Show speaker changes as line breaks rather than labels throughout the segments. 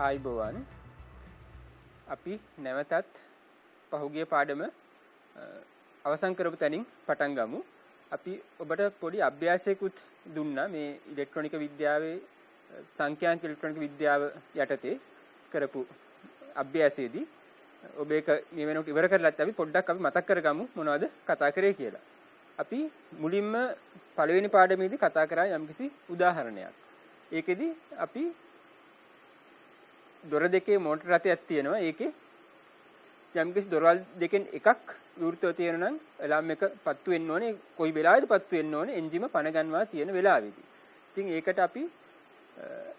ආයිබෝවන් අපි නැවතත් පහුගිය පාඩම අවසන් කරපු තැනින් පටන් ගමු. අපි ඔබට පොඩි අභ්‍යාසයකුත් දුන්නා මේ ඉලෙක්ට්‍රොනික විද්‍යාවේ සංඛ්‍යාංක ඉලෙක්ට්‍රොනික විද්‍යාව යටතේ කරපු අභ්‍යාසයේදී ඔබ ඒක මේ වෙනකොට ඉවර කරලාත් අපි පොඩ්ඩක් අපි මතක් කරගමු මොනවද කතා කරේ කියලා. අපි මුලින්ම පළවෙනි පාඩමේදී කතා කරා යම්කිසි උදාහරණයක්. ඒකෙදි අපි දොර දෙකේ මෝටර රථයක් තියෙනවා. ඒකේ යම්කිසි දොරවල් දෙකෙන් එකක් විවෘතව තියෙනවා නම් එලාම් එක පත්තු වෙන්න ඕනේ. කොයි වෙලාවෙද පත්තු වෙන්න ඕනේ? එන්ජිම පණ ගන්නවා තියෙන වෙලාවෙදී. ඉතින් ඒකට අපි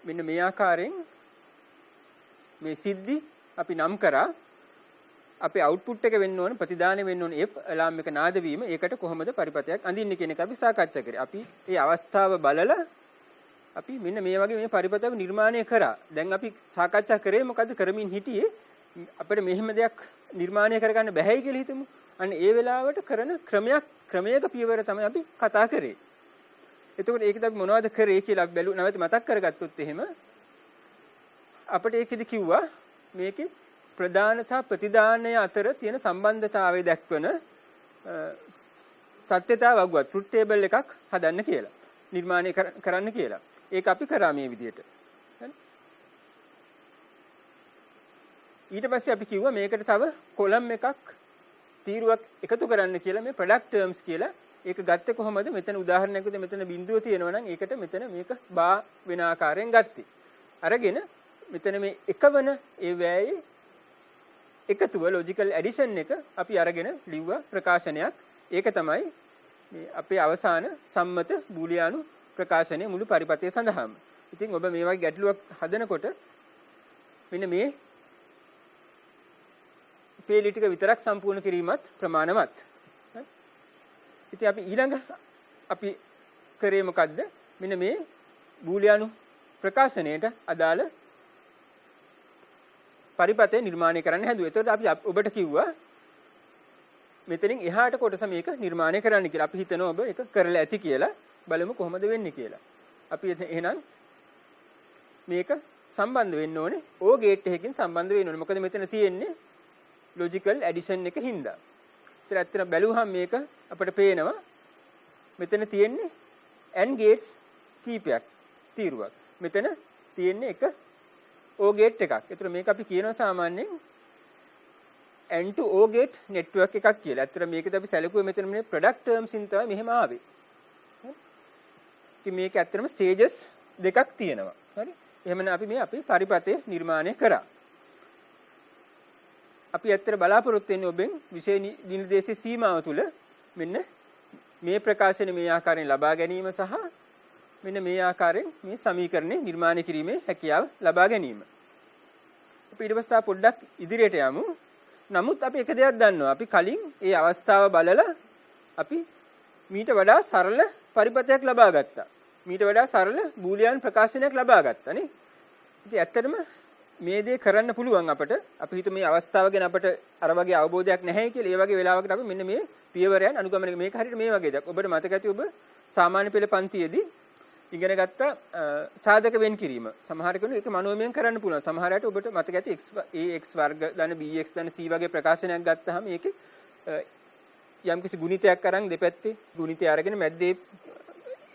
මෙන්න මේ ආකාරයෙන් මේ සිද්ධි අපි නම් කරා. අපේ අවුට්පුට් එක වෙන්න ඕනේ ප්‍රතිදානය වෙන්න ඕනේ F එලාම් එක නාද වීම. ඒකට කොහොමද පරිපතයක් අඳින්නේ කියන එක අපි සාකච්ඡා කරේ. අපි මේ අවස්ථාව බලලා අපි මෙන්න මේ වගේ මේ පරිපතව නිර්මාණය කරා. දැන් අපි සාකච්ඡා කරේ මොකද්ද කරමින් හිටියේ අපිට මෙහෙම දෙයක් නිර්මාණය කරගන්න බැහැයි කියලා හිතමු. අන්න ඒ වෙලාවට කරන ක්‍රමයක පියවර තමයි අපි කතා කරේ. එතකොට ඒකද අපි මොනවද කරේ කියලා අපි බැලුවා. නැවත මතක් කරගත්තොත් එහෙම අපිට ඒකෙදි කිව්වා මේකේ ප්‍රධාන සහ ප්‍රතිදානය අතර තියෙන සම්බන්ධතාවය දක්වන සත්‍යතාව වගුවක් ට්‍රුත් ටේබල් එකක් හදන්න කියලා. නිර්මාණය කරන්න කියලා. ඒක අපි කරා මේ විදිහට. ඊට පස්සේ අපි කිව්වා මේකට තව කොලම් එකක් තීරුවක් එකතු කරන්න කියලා මේ ප්‍රොඩක්ට් ටර්ම්ස් කියලා. ඒක ගත්තේ කොහොමද? මෙතන උදාහරණයක් විදිහට මෙතන බිඳුව තියෙනවා නම් ඒකට මෙතන මේක බා වෙන ආකාරයෙන් ගත්තේ. අරගෙන මෙතන මේ එකවන ඒ වෑයේ එකතුව ලොජිකල් ඇඩිෂන් එක අපි අරගෙන ලිව්වා ප්‍රකාශනයක්. ඒක තමයි මේ අපේ අවසාන සම්මත බූලියානු ප්‍රකාශනයේ මුළු පරිපතය සඳහාම. ඉතින් ඔබ මේ වගේ ගැටලුවක් හදනකොට මෙන්න මේ පේලි ටික විතරක් සම්පූර්ණ කිරීමත් ප්‍රමාණවත්. ඉතින් අපි ඊළඟ අපි කරේ මොකද්ද? මෙන්න මේ බූලියානු ප්‍රකාශනයට අදාළ පරිපතය නිර්මාණය කරන්න හැදුවා. ඒතකොට අපි ඔබට කිව්වා මෙතනින් එහාට කොටස මේක නිර්මාණය කරන්න කියලා. අපි හිතනවා ඔබ ඒක කරලා ඇති කියලා. බලමු කොහොමද වෙන්නේ කියලා. අපි එහෙනම් මේක සම්බන්ධ වෙන්න ඕනේ. O ගේට් එකකින් සම්බන්ධ වෙන්න ඕනේ. මොකද මෙතන තියෙන්නේ ලොජිකල් ඇඩිෂන් එක හින්දා. ඒත් ඇත්තට බැලුවහම මේක අපිට පේනවා මෙතන තියෙන්නේ AND ගේට්ස් කීපයක් තීරුවක්. මෙතන තියෙන්නේ එක O ගේට් එකක්. ඒතර මේක අපි කියනවා සාමාන්‍යයෙන් AND to O gate network එකක් කියලා. ඇත්තට මේකද අපි සැලකුවේ මෙතන මේ product terms ඉන් තමයි මෙහෙම ආවේ. ඉතින් මේක ඇත්තටම stages දෙකක් තියෙනවා. හරි? එහෙමනම් අපි මේ අපේ පරිපතය නිර්මාණය කරා. අපි ඇත්තට බලාපොරොත්තු වෙන්නේ ඔබෙන් විෂය නිර්දේශයේ සීමාව තුළ මෙන්න මේ ප්‍රකාශන මේ ආකාරයෙන් ලබා ගැනීම සහ මෙන්න මේ ආකාරයෙන් මේ සමීකරණය නිර්මාණය කිරීමේ හැකියාව ලබා ගැනීම. අපි ඊට පස්සේ පොඩ්ඩක් ඉදිරියට යමු. නමුත් අපි එක දෙයක් දන්නවා. අපි කලින් ඒ අවස්ථාව බලලා අපි මීට වඩා සරල පරිපතයක් ලබා ගත්තා. මීට වඩා සරල බූලියානු ප්‍රකාශනයක් ලබා ගත්තා නේ. ඉතින් ඇත්තටම මේ දේ කරන්න පුළුවන් අපට. අපි හිත මේ අවස්ථාව ගැන අපට අර වගේ අවබෝධයක් නැහැ කියලා. ඒ වගේ වෙලාවකට අපි මෙන්න මේ පියවරයන් අනුගමනය මේක හරියට මේ වගේ දෙයක්. ඔබට මතක ඇති ඔබ සාමාන්‍ය පෙළ පන්තියේදී ඉගෙන ගත්ත සාධක වෙන් කිරීම. සමහර කෙනෙක් ඒක මනෝමයෙන් කරන්න පුළුවන්. සමහර අයට ඔබට මතක ඇති ax වර්ග ධන bx ධන c වගේ ප්‍රකාශනයක් ගත්තාම ඒකේ යම්කිසි ගුණිතයක් අරන් දෙපැත්තේ ගුණිතය අරගෙන මැද්දේ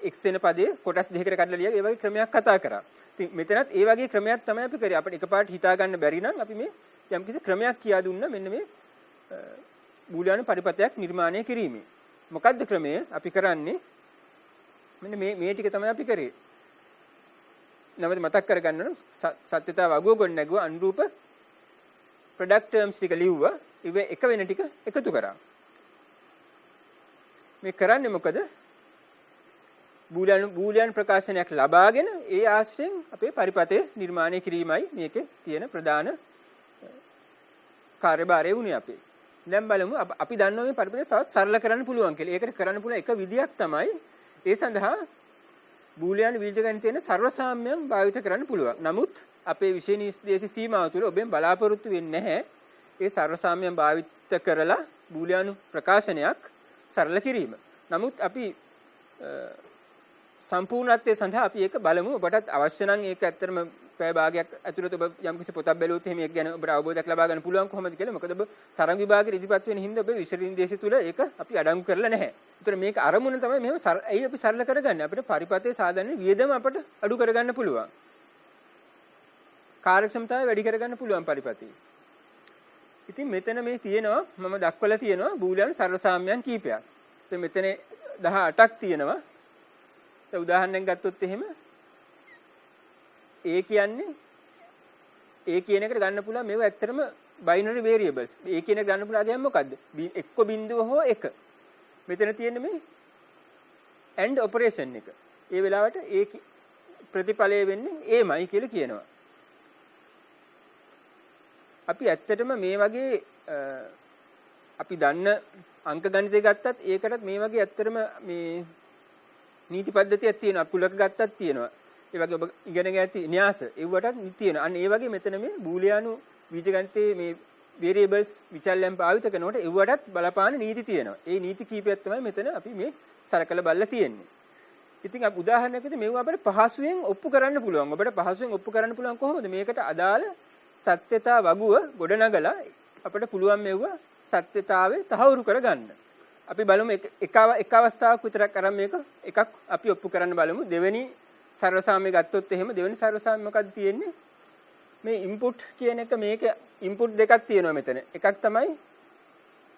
x වෙන පදේ කොටස් දෙකකට කඩලා ලියලා ඒ වගේ ක්‍රමයක් කතා කරා. ඉතින් මෙතනත් ඒ වගේ ක්‍රමයක් තමයි අපි කරේ. අපිට එකපාරට හිතා ගන්න බැරි නම් අපි මේ යම්කිසි ක්‍රමයක් කියා දුන්නා මෙන්න මේ බූලියානු පරිපතයක් නිර්මාණය කිරීමේ. මොකද්ද ක්‍රමය? අපි කරන්නේ මෙන්න මේ ටික තමයි අපි කරේ. නැවත මතක් කරගන්න ඕන සත්‍යතාව අගුව ගොඩ නැගුවා අනුරූප ප්‍රොඩක්ට් ටර්ම්ස් ටික ලිව්වා. ඉවේ එක වෙන ටික එකතු කරා. මේ කරන්නේ මොකද? බූලියානු ප්‍රකාශනයක් ලබාගෙන ඒ ආශ්‍රයෙන් අපේ පරිපතය නිර්මාණය කිරීමයි මේකේ තියෙන ප්‍රධාන කාර්යභාරය වුණේ අපේ. දැන් බලමු අපි දන්නවා මේ පරිපතය තවත් සරල කරන්න පුළුවන් කියලා. ඒකට කරන්න පුළුවන් එක විදියක් තමයි ඒ සඳහා බූලියානු බීජගණිතයේ සර්ව සාම්‍යයන් භාවිත කරන්න පුළුවන්. නමුත් අපේ විෂය නිර්දේශ සීමාව තුළ ඔබෙන් බලාපොරොත්තු වෙන්නේ නැහැ ඒ සර්ව සාම්‍යයන් භාවිත කරලා බූලියානු ප්‍රකාශනයක් සරල කිරීම. නමුත් අපි සම්පූර්ණත්වයේ සඳහා අපි ඒක බලමු. ඔබටත් අවශ්‍ය නම් ඒක ඇත්තටම පැය භාගයක් ඇතුළත ඔබ යම්කිසි පොතක් බැලුවොත් එහෙම ඒක ගැන ඔබට අවබෝධයක් ලබා ගන්න පුළුවන් කොහොමද කියලා. මොකද ඔබ තරංග විභාගයේ ඉදිරිපත් වෙන හින්දා ඔබ විෂය නිර්දේශය තුල ඒක අපි අඩංගු කරලා නැහැ. ඒතර මේක අරමුණ තමයි මෙහෙම ඇයි අපි සරල කරගන්නේ. අපිට පරිපතේ සාධනයේ වියදම අපට අඩු කරගන්න පුළුවන්. කාර්යක්ෂමතාවය වැඩි කරගන්න පුළුවන් පරිපතේ. ඉතින් මෙතන මේ තියෙනවා මම දක්වලා තියෙනවා බූලියානු සරල සාම්‍යයන් කීපයක්. ඉතින් මෙතන 18ක් තියෙනවා. ඒ උදාහරණයක් ගත්තොත් එහෙම A කියන්නේ A කියන එකට ගන්න පුළුවන් මේව ඇත්තටම binary variables. A කියන එක ගන්න පුළුවන් කියන්නේ මොකද්ද? එක්ක බිඳුව හෝ එක. මෙතන තියෙන්නේ මේ AND operation එක. ඒ වෙලාවට A ප්‍රතිඵලය වෙන්නේ Aමයි කියලා කියනවා. අපි ඇත්තටම මේ වගේ අපි දන්න අංක ගණිතය ගත්තත් ඒකටත් මේ වගේ ඇත්තටම මේ නීති පද්ධතියක් තියෙනවා. කුලක ගත්තත් තියෙනවා. ඒ වගේ ඔබ ඉගෙන ගන්න න්‍යාස ඒවටත් තියෙනවා. අන්න ඒ වගේ මෙතන මේ බූලියානු බීජගණිතයේ මේ variables විචල්යන් භාවිත කරනකොට ඒවටත් බලපාන නීති තියෙනවා. ඒ නීති කීපයක් තමයි මෙතන අපි මේ සරකලා බලලා තියෙන්නේ. ඉතින් අපි උදාහරණයක් විදිහට මේව අපිට පහසුවෙන් ඔප්පු කරන්න පුළුවන්. ඔබට පහසුවෙන් ඔප්පු කරන්න පුළුවන් කොහොමද? මේකට අදාළ සත්‍යතා වගුව ගොඩනගලා අපිට පුළුවන් මෙව සත්‍යතාවේ තහවුරු කරගන්න. අපි බලමු එක අවස්ථාවක් විතරක් අරන් මේක එකක් අපි ඔප්පු කරන්න බලමු. දෙවෙනි සරල සාම්‍ය ගත්තොත් එහෙම දෙවෙනි සරල සාම්‍ය මොකද්ද තියෙන්නේ? මේ ඉන්පුට් කියන එක මේක ඉන්පුට් දෙකක් තියෙනවා මෙතන. එකක් තමයි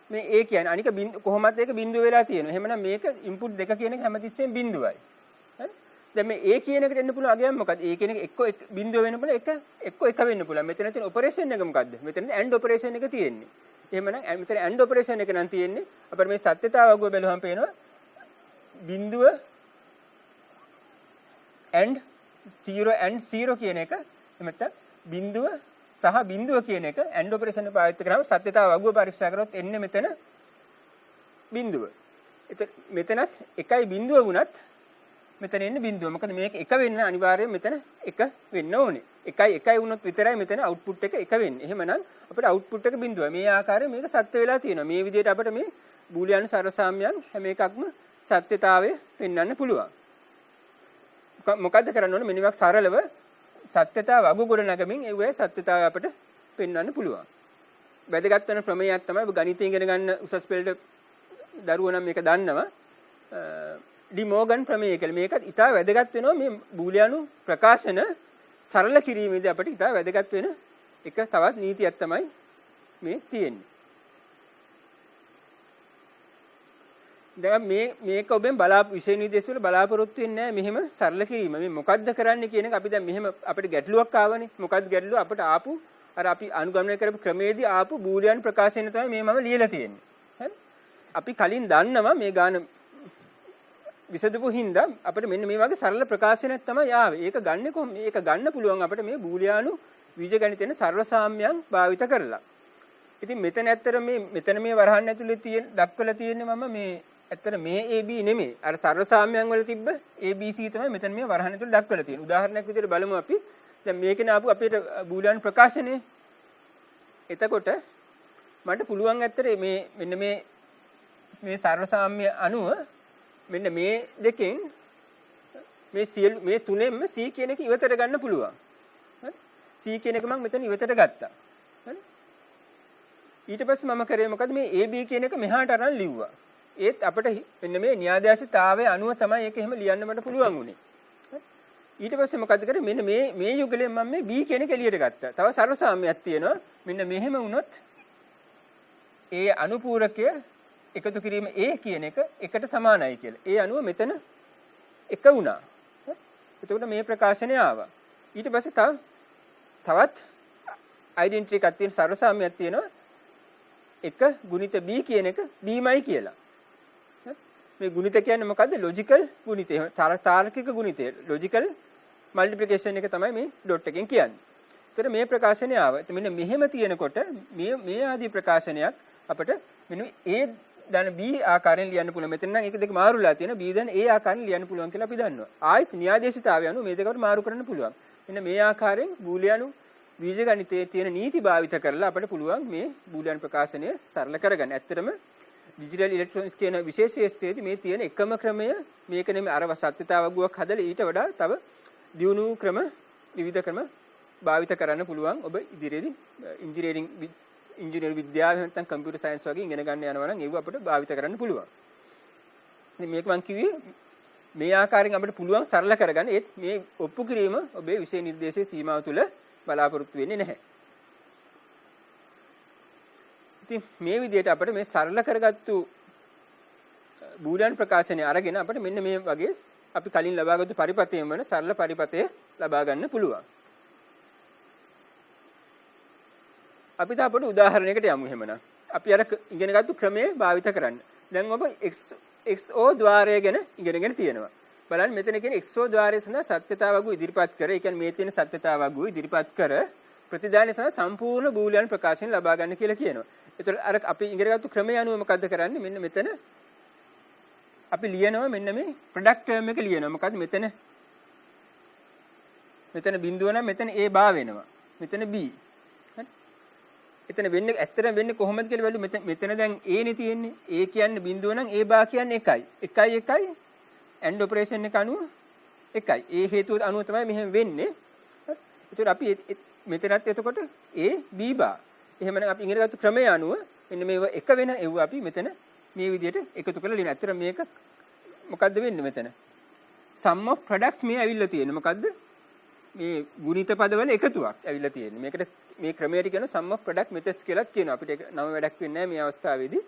මේ A කියන්නේ. අනික කොහොමද ඒක බිඳුව වෙලා තියෙනවා. එහෙමනම් මේක ඉන්පුට් දෙක කියන එක හැමතිස්සෙම බිඳුවයි. හරි? දැන් මේ A කියන එකට එන්න පුළුවන් අගයක් මොකද්ද? A කියන එක එක්ක බිඳුව වෙන්න පුළුවන් එක්ක එක වෙන්න පුළුවන්. මෙතන තියෙන ඔපරේෂන් එක මොකද්ද? මෙතන AND ඔපරේෂන් එක තියෙන්නේ. එහෙමනම් මෙතන AND ඔපරේෂන් එක නම් තියෙන්නේ අපිට මේ සත්‍යතාව වගුව බැලුවම පේනවා බිඳුව and 0 කියන එක එමෙත බිඳුව සහ බිඳුව කියන එක AND ඔපරේෂන් එක පාවිච්චි කරාම සත්‍යතාව වගුව පරීක්ෂා කරොත් එන්නේ මෙතන බිඳුව. මෙතනත් එකයි බිඳුව වුණත් මෙතන එන්නේ බිඳුව. මොකද මේක එක වෙන්න අනිවාර්යයෙන් මෙතන එක වෙන්න ඕනේ. එකයි වුණොත් විතරයි මෙතන අවුට්පුට් එක එක වෙන්නේ. එහෙමනම් අපිට අවුට්පුට් එක බිඳුව. මේ ආකාරයෙන් මේක සත්‍ය වෙලා තියෙනවා. මේ විදිහට අපිට මේ බූලියානු සරල සාම්‍යයන් හැම එකක්ම සත්‍යතාවය පෙන්වන්න පුළුවන්. මොකද්ද කරන්න ඕනේ? මෙන්න මේක සරලව සත්‍යතාව වගු ගොඩ නගමින් ඒ වගේ සත්‍යතාවය අපිට පෙන්වන්න පුළුවන්. වැදගත් වෙන ප්‍රමේයයක් තමයි ගණිතය ඉගෙන ගන්න උසස් පෙළට දරුවෝ නම් මේක දන්නවා. ඩි මෝගන් ප්‍රමේය කියලා. මේකත් ඉතා වැදගත් වෙනවා මේ බූලියානු ප්‍රකාශන සරල කිරීමේදී අපිට ඉතා වැදගත් වෙන එක තවත් නීතියක් තමයි මේ තියෙන්නේ. දැන් මේක ඔබෙන් විෂය නිර්දේශ වල බලාපොරොත්තු වෙන්නේ නැහැ මෙහෙම සරල කිරීම. මේ මොකද්ද කරන්නේ කියන එක අපි දැන් මෙහෙම අපිට ගැටලුවක් ආවනේ. මොකද්ද ගැටලුව? අපිට ආපු අර අපි අනුගමනය කරපු ක්‍රමයේදී ආපු බූලියානු ප්‍රකාශනය තමයි මේ මම ලියලා තියෙන්නේ. හරි? අපි කලින් දන්නවා මේ ගාන විසදපු හින්දා අපිට මෙන්න මේ වගේ සරල ප්‍රකාශනයක් තමයි ආවේ. ඒක ගන්න කොහොම? මේක ගන්න පුළුවන් අපිට මේ බූලියානු බීජගණිතයෙන් සරල සාම්‍යයන් භාවිත කරලා. ඉතින් මෙතන ඇත්තට මෙතන මේ වරහන් ඇතුලේ දක්වලා තියෙන්නේ මම මේ ඇත්තට මේ AB නෙමෙයි. අර සරල සාම්‍යයන් වල තිබ්බ ABC තමයි මෙතන මේ වරහන් ඇතුලේ දක්වලා තියෙන්නේ. උදාහරණයක් විදිහට බලමු අපි. දැන් මේකේ ආපු අපිට බූලියානු ප්‍රකාශනය. එතකොට මට පුළුවන් ඇත්තට මෙන්න මේ සරල සාම්‍ය අනුව මෙන්න මේ දෙකෙන් මේ තුනෙන්ම C කියන එක ඉවතට ගන්න පුළුවන්. හරි? C කියන එක මම මෙතන ඉවතට ගත්තා. හරි? ඊට පස්සේ මම කරේ මොකද මේ AB කියන එක මෙහාට අරන් ලිව්වා. ඒත් අපිට මෙන්න මේ න්‍යායාධීශතාවයේ අනුව තමයි ඒක එහෙම ලියන්න මට පුළුවන් උනේ. හරි? ඊට පස්සේ මොකද කරේ මෙන්න මේ යුගලයෙන් මම මේ B කියන එක එළියට ගත්තා. තව සරල සාම්‍යයක් තියෙනවා. මෙන්න මෙහෙම වුණොත් ඒ අනුපූරකය එකතු කිරීම A කියන එක එකට සමානයි කියලා. ඒ අනුව මෙතන එක වුණා. එතකොට මේ ප්‍රකාශනය ආවා. ඊට පස්සේ තවත් ඩෙන්ටිටි එකක් තියෙන සරල සාම්‍යයක් තියෙනවා. 1 ගුණිත B කියන එක Bමයි කියලා. මේ ගුණිත කියන්නේ මොකද්ද? ලොජිකල් ගුණිතය. තාර්කික ගුණිතය. ලොජිකල් මල්ටිප්ලිකේෂන් එක තමයි මේ ඩොට් එකෙන් කියන්නේ. ඒතර මේ ප්‍රකාශනය ආවා. මෙන්න මෙහෙම තියෙනකොට මේ ආදී ප්‍රකාශනයක් අපිට මෙන්න A දැන් B ආකාරයෙන් ලියන්න පුළුවන්. මෙතන නම් එක දෙක මාරුලා තියෙනවා. B දැන් A ආකාරයෙන් ලියන්න පුළුවන් කියලා අපි දන්නවා. ආයෙත් න්‍යායාධීශතාවය අනුව මේ දෙකට මාරු කරන්න පුළුවන්. මෙන්න මේ ආකාරයෙන් බූලියානු බීජගණිතයේ තියෙන නීති භාවිත කරලා අපිට පුළුවන් මේ බූලියානු ප්‍රකාශනය සරල කරගන්න. ඇත්තටම ඩිජිටල් ඉලෙක්ට්‍රොනික්ස් කියන විශේෂ ශාස්ත්‍රයේදී මේ තියෙන එකම ක්‍රමය මේක නෙමෙයි අර සත්‍යතාව වගුවක් හදලා ඊට වඩා තව දියුණු ක්‍රම විවිධ ක්‍රම භාවිත කරන්න පුළුවන් ඔබ ඉදිරියේදී ඉංජිනේරු විද්‍යාව නැත්නම් කම්පියුටර් සයන්ස් වගේ ඉගෙන ගන්න යනවා නම් ඒව අපිට භාවිත කරන්න පුළුවන්. ඉතින් මේක මම කිව්වේ මේ ආකාරයෙන් අපිට පුළුවන් සරල කරගන්න. ඒත් මේ ඔප්පු කිරීම ඔබේ විෂය නිර්දේශයේ සීමාව තුළ බලාපොරොත්තු වෙන්නේ නැහැ. ඉතින් මේ විදිහට අපිට මේ සරල කරගත්තු බූලියන් ප්‍රකාශනය අරගෙන අපිට මෙන්න මේ වගේ අපි කලින් ලබාගත්තු පරිපතයෙන් වන සරල පරිපතය ලබා ගන්න පුළුවන්. අපි තාපට උදාහරණයකට යමු එහෙමනම්. අපි අර ඉගෙනගත්තු ක්‍රමයේ භාවිත කරන්න. දැන් ඔබ XO ద్వාරය ගැන ඉගෙනගෙන තියෙනවා. බලන්න මෙතන කියන්නේ XO ద్వාරය සඳහා සත්‍යතාව වගු ඉදිරිපත් කර, ඒ කියන්නේ මේ තියෙන සත්‍යතාව වගු ඉදිරිපත් කර ප්‍රතිදානය සඳහා සම්පූර්ණ බූලියන් ප්‍රකාශන ලබා ගන්න කියලා කියනවා. ඒතර අර අපි ඉගෙනගත්තු ක්‍රමය අනුව මොකද්ද කරන්නේ? මෙන්න මෙතන අපි ලියනවා මෙන්න මේ ප්‍රොඩක්ට් ටර්ම් එක ලියනවා. මොකද්ද මෙතන? මෙතන බිඳුව නම් මෙතන A බා වෙනවා. මෙතන B. හරි? එතන වෙන්නේ ඇත්තටම වෙන්නේ කොහොමද කියලා බලමු. මෙතන දැන් A නේ තියෙන්නේ. A කියන්නේ බිඳුව නම් A බා කියන්නේ 1යි. 1යි AND ඔපරේෂන් එක අනුව 1යි. ඒ හේතුව අනුව තමයි මෙහෙම වෙන්නේ. හරි? ඒතර අපි මෙතනත් එතකොට A B බා. එහෙමනම් අපි ඉගෙනගත්තු ක්‍රමය අනුව මෙන්න මේව එක වෙන එව්ව අපි මෙතන මේ විදිහට එකතු කරලා ලියන. ඇත්තට මේක මොකද්ද වෙන්නේ මෙතන? sum of products මේ ඇවිල්ලා තියෙන්නේ. මොකද්ද? මේ ගුණිත පදවල එකතුවක් ඇවිල්ලා තියෙන්නේ. මේකට මේ ක්‍රමයට කියන sum of product methods කියලාත් කියනවා. අපිට ඒක නම වැඩක් වෙන්නේ නැහැ මේ අවස්ථාවේදී.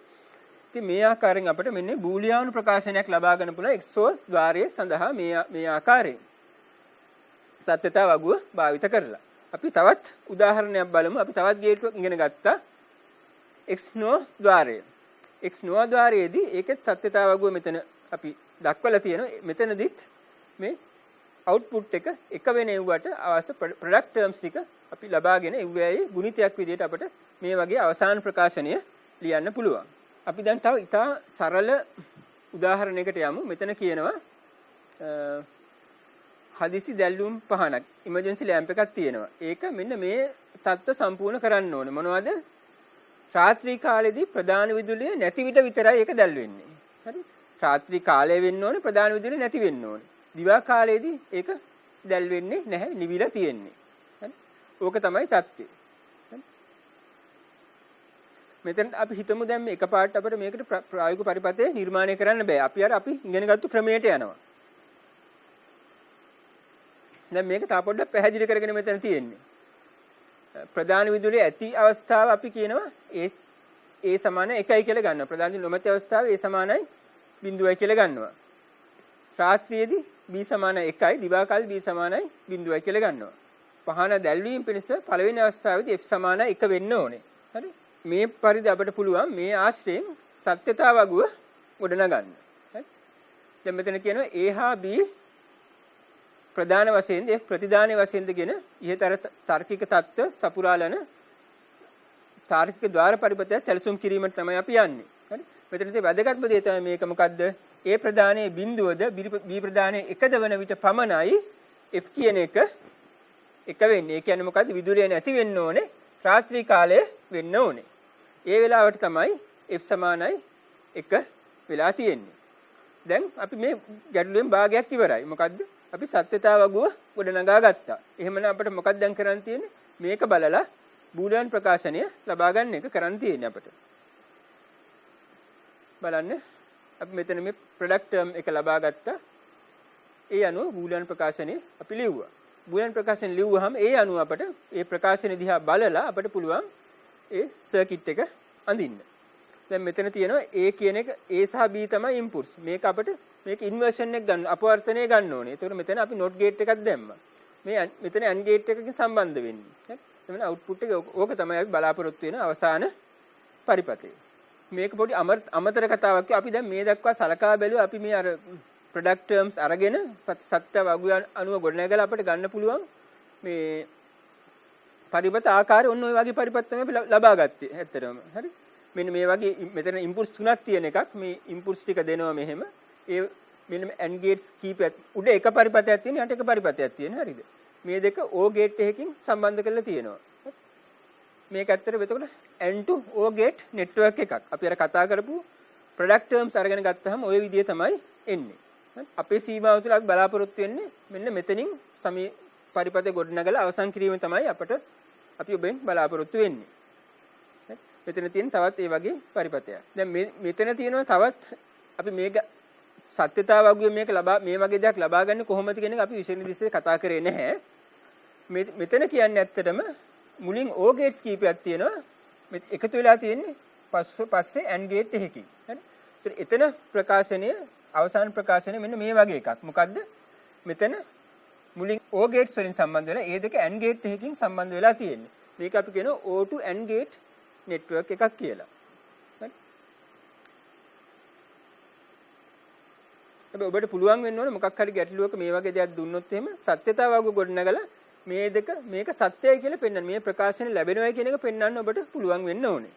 ඉතින් මේ ආකාරයෙන් අපිට මෙන්න බූලියානු ප්‍රකාශනයක් ලබා ගන්න පුළුවන් XO ద్వාරය සඳහා මේ ආකාරයෙන් සත්‍යතාව වගුව භාවිත කරලා. අපි තවත් උදාහරණයක් බලමු. අපි තවත් ගේට්ටුවක් ඉගෙන ගත්තා. XNO ద్వාරය. XNO ద్వාරයේදී ඒකෙත් සත්‍යතාව වගුව මෙතන අපි දක්වලා තියෙනවා. මෙතනදිත් මේ output එක වෙන එව්වට අවශ්‍ය product terms ටික අපි ලබාගෙන එව්වැයේ ගුණිතයක් විදිහට අපිට මේ වගේ අවසාන ප්‍රකාශනය ලියන්න පුළුවන්. අපි දැන් තව ඉතා සරල උදාහරණයකට යමු. මෙතන කියනවා හදිසි දැල්වුම් පහනක් emergency lamp එකක් තියෙනවා. ඒක මෙන්න මේ தත්ත්ව සම්පූර්ණ කරන්න ඕනේ. මොනවද? රාත්‍රී කාලේදී ප්‍රධාන විදුලිය නැති විට විතරයි ඒක දැල් වෙන්නේ. හරි? රාත්‍රී කාලය වෙන්න ඕනේ ප්‍රධාන විදුලිය නැති වෙන්න ඕනේ. දිවා කාලයේදී ඒක දැල් වෙන්නේ නැහැ, නිවිලා තියෙන්නේ. හරි? ඕක තමයි தත්ත්වය. හරි? මෙතන අපි හිතමු දැන් මේ එකපාරට අපිට මේකට ප්‍රායෝගික පරිපතය නිර්මාණය කරන්න බෑ. අපි ඉගෙනගත්තු ක්‍රමයට යනවා. දැන් මේක තා පොඩ්ඩක් පැහැදිලි කරගෙන මෙතන තියෙන්නේ. ප්‍රධාන විදුලිය ඇති අවස්ථාව අපි කියනවා A සමාන 1යි කියලා ගන්නවා. ප්‍රධාන විදුලිය නොමැති අවස්ථාව A සමානයි 0යි කියලා ගන්නවා. රාත්‍රියේදී B සමාන 1යි, දිවා කාලේ B සමානයි 0යි කියලා ගන්නවා. පහන දැල්වීම පිණිස පළවෙනි අවස්ථාවේදී F සමාන 1 වෙන්න ඕනේ. හරි? මේ පරිදි අපිට පුළුවන් මේ ආශ්‍රයෙන් සත්‍යතාව වගුව ගොඩනගන්න. හරි? දැන් මෙතන කියනවා A හා B ප්‍රධාන වශයෙන් F ප්‍රතිදාන වශයෙන්ද කියන ඉහතර තාර්කික தত্ত্ব සපුරාලන තාර්කික ద్వාර පරිපතය සැලසුම් කිරීමට තමයි අපි යන්නේ. හරි? මෙතනදී වැදගත්ම දේ තමයි මේක මොකද්ද? A ප්‍රධානයේ බිඳුවද B ප්‍රධානයේ එකද වන විට පමණයි F කියන එක වෙන්නේ. ඒ කියන්නේ මොකද්ද? විදුලිය නැති වෙන්න ඕනේ. රාත්‍රී කාලයේ වෙන්න ඕනේ. ඒ වෙලාවට තමයි F සමානයි 1 වෙලා තියෙන්නේ. දැන් අපි මේ ගැටලුවෙන් භාගයක් ඉවරයි. මොකද්ද? අපි සත්‍යතාව වගුව ගොඩනගා ගත්තා. එහෙමනම් අපිට මොකක්ද දැන් කරන්න තියෙන්නේ? මේක බලලා බූලියන් ප්‍රකාශනය ලබා ගන්න එක කරන්න තියෙන්නේ අපිට. බලන්න අපි මෙතන මේ ප්‍රොඩක්ට් ටර්ම් එක ලබා ගත්තා. ඒ අනුව බූලියන් ප්‍රකාශනය අපි ලිව්වා. බූලියන් ප්‍රකාශන ලිව්වහම ඒ අනුව අපිට ඒ ප්‍රකාශන දිහා බලලා අපිට පුළුවන් ඒ සර්කිට් එක අඳින්න. දැන් මෙතන තියෙනවා A කියන එක A සහ B තමයි ඉන්පුට්ස්. මේක අපිට මේක ඉන්වර්ෂන් එක ගන්න අපවර්තනය ගන්න ඕනේ. ඒතකොට මෙතන අපි not gate එකක් දැම්මා. මෙතන AND gate එකකින් සම්බන්ධ වෙන්නේ. හරි? එතන output එක ඕක තමයි අපි බලාපොරොත්තු වෙන අවසාන පරිපතේ. මේක පොඩි අමතර කතාවක්. අපි දැන් මේ දක්වා සලකා බැලුවා අපි මේ අර product terms අරගෙන සත්‍ය වගුව අනුව ගොඩනගලා අපිට ගන්න පුළුවන් මේ පරිපත ආකාරය ඔන්න ඔය වගේ පරිපත තමයි අපි ලබා ගත්තේ. ඇත්තටම. හරි? මෙන්න මේ වගේ මෙතන ඉන්පුට්ස් තුනක් තියෙන එකක්. මේ ඉන්පුට්ස් ටික දෙනවා මෙහෙම. ඒ මෙන්න AND gates කීපයක් උඩ එක පරිපතයක් තියෙන යට එක පරිපතයක් තියෙන. හරිද? මේ දෙක O gate එකකින් සම්බන්ධ කරලා තියෙනවා. මේක ඇත්තට එතකොට AND to O gate network එකක්. අපි අර කතා කරපු product terms අරගෙන ගත්තාම ওই විදිය තමයි එන්නේ. අපේ සීමාව තුළ අපි බලාපොරොත්තු වෙන්නේ මෙන්න මෙතනින් පරිපතේ ගොඩනගලා අවසන් කිරීම තමයි අපට අපි ඔබෙන් බලාපොරොත්තු වෙන්නේ. මෙතන තියෙන තවත් ඒ වගේ පරිපතයක්. දැන් මෙතන තියෙනවා තවත් අපි මේක සත්‍යතාවගුවේ මේ වගේ දෙයක් ලබා ගන්න කොහොමද කියන එක අපි විශේෂ නිදර්ශනයේ කතා කරේ නැහැ. මෙතන කියන්නේ ඇත්තටම මුලින් O gates කීපයක් තියෙනවා. එකතු වෙලා තියෙන්නේ පස්සේ AND gate එකකින්. හරි. එතන ප්‍රකාශනය අවසාන ප්‍රකාශනය මෙන්න මේ වගේ එකක්. මොකද්ද? මෙතන මුලින් O gates වලින් සම්බන්ධ වෙලා ඒ දෙක AND gate එකකින් සම්බන්ධ වෙලා තියෙන්නේ. මේක අපි කියනවා O to AND gate network එකක් කියලා. හරි. හැබැයි ඔබට පුළුවන් වෙන්න ඕනේ මොකක් හරි ගැටලුවක මේ වගේ දෙයක් දුන්නොත් එහෙම සත්‍යතාවගුව ගොඩනගලා මේ දෙක මේක සත්‍යයි කියලා පෙන්වන්න මේ ප්‍රකාශන ලැබෙනවයි කියන එක පෙන්වන්න ඔබට පුළුවන් වෙන්න ඕනේ.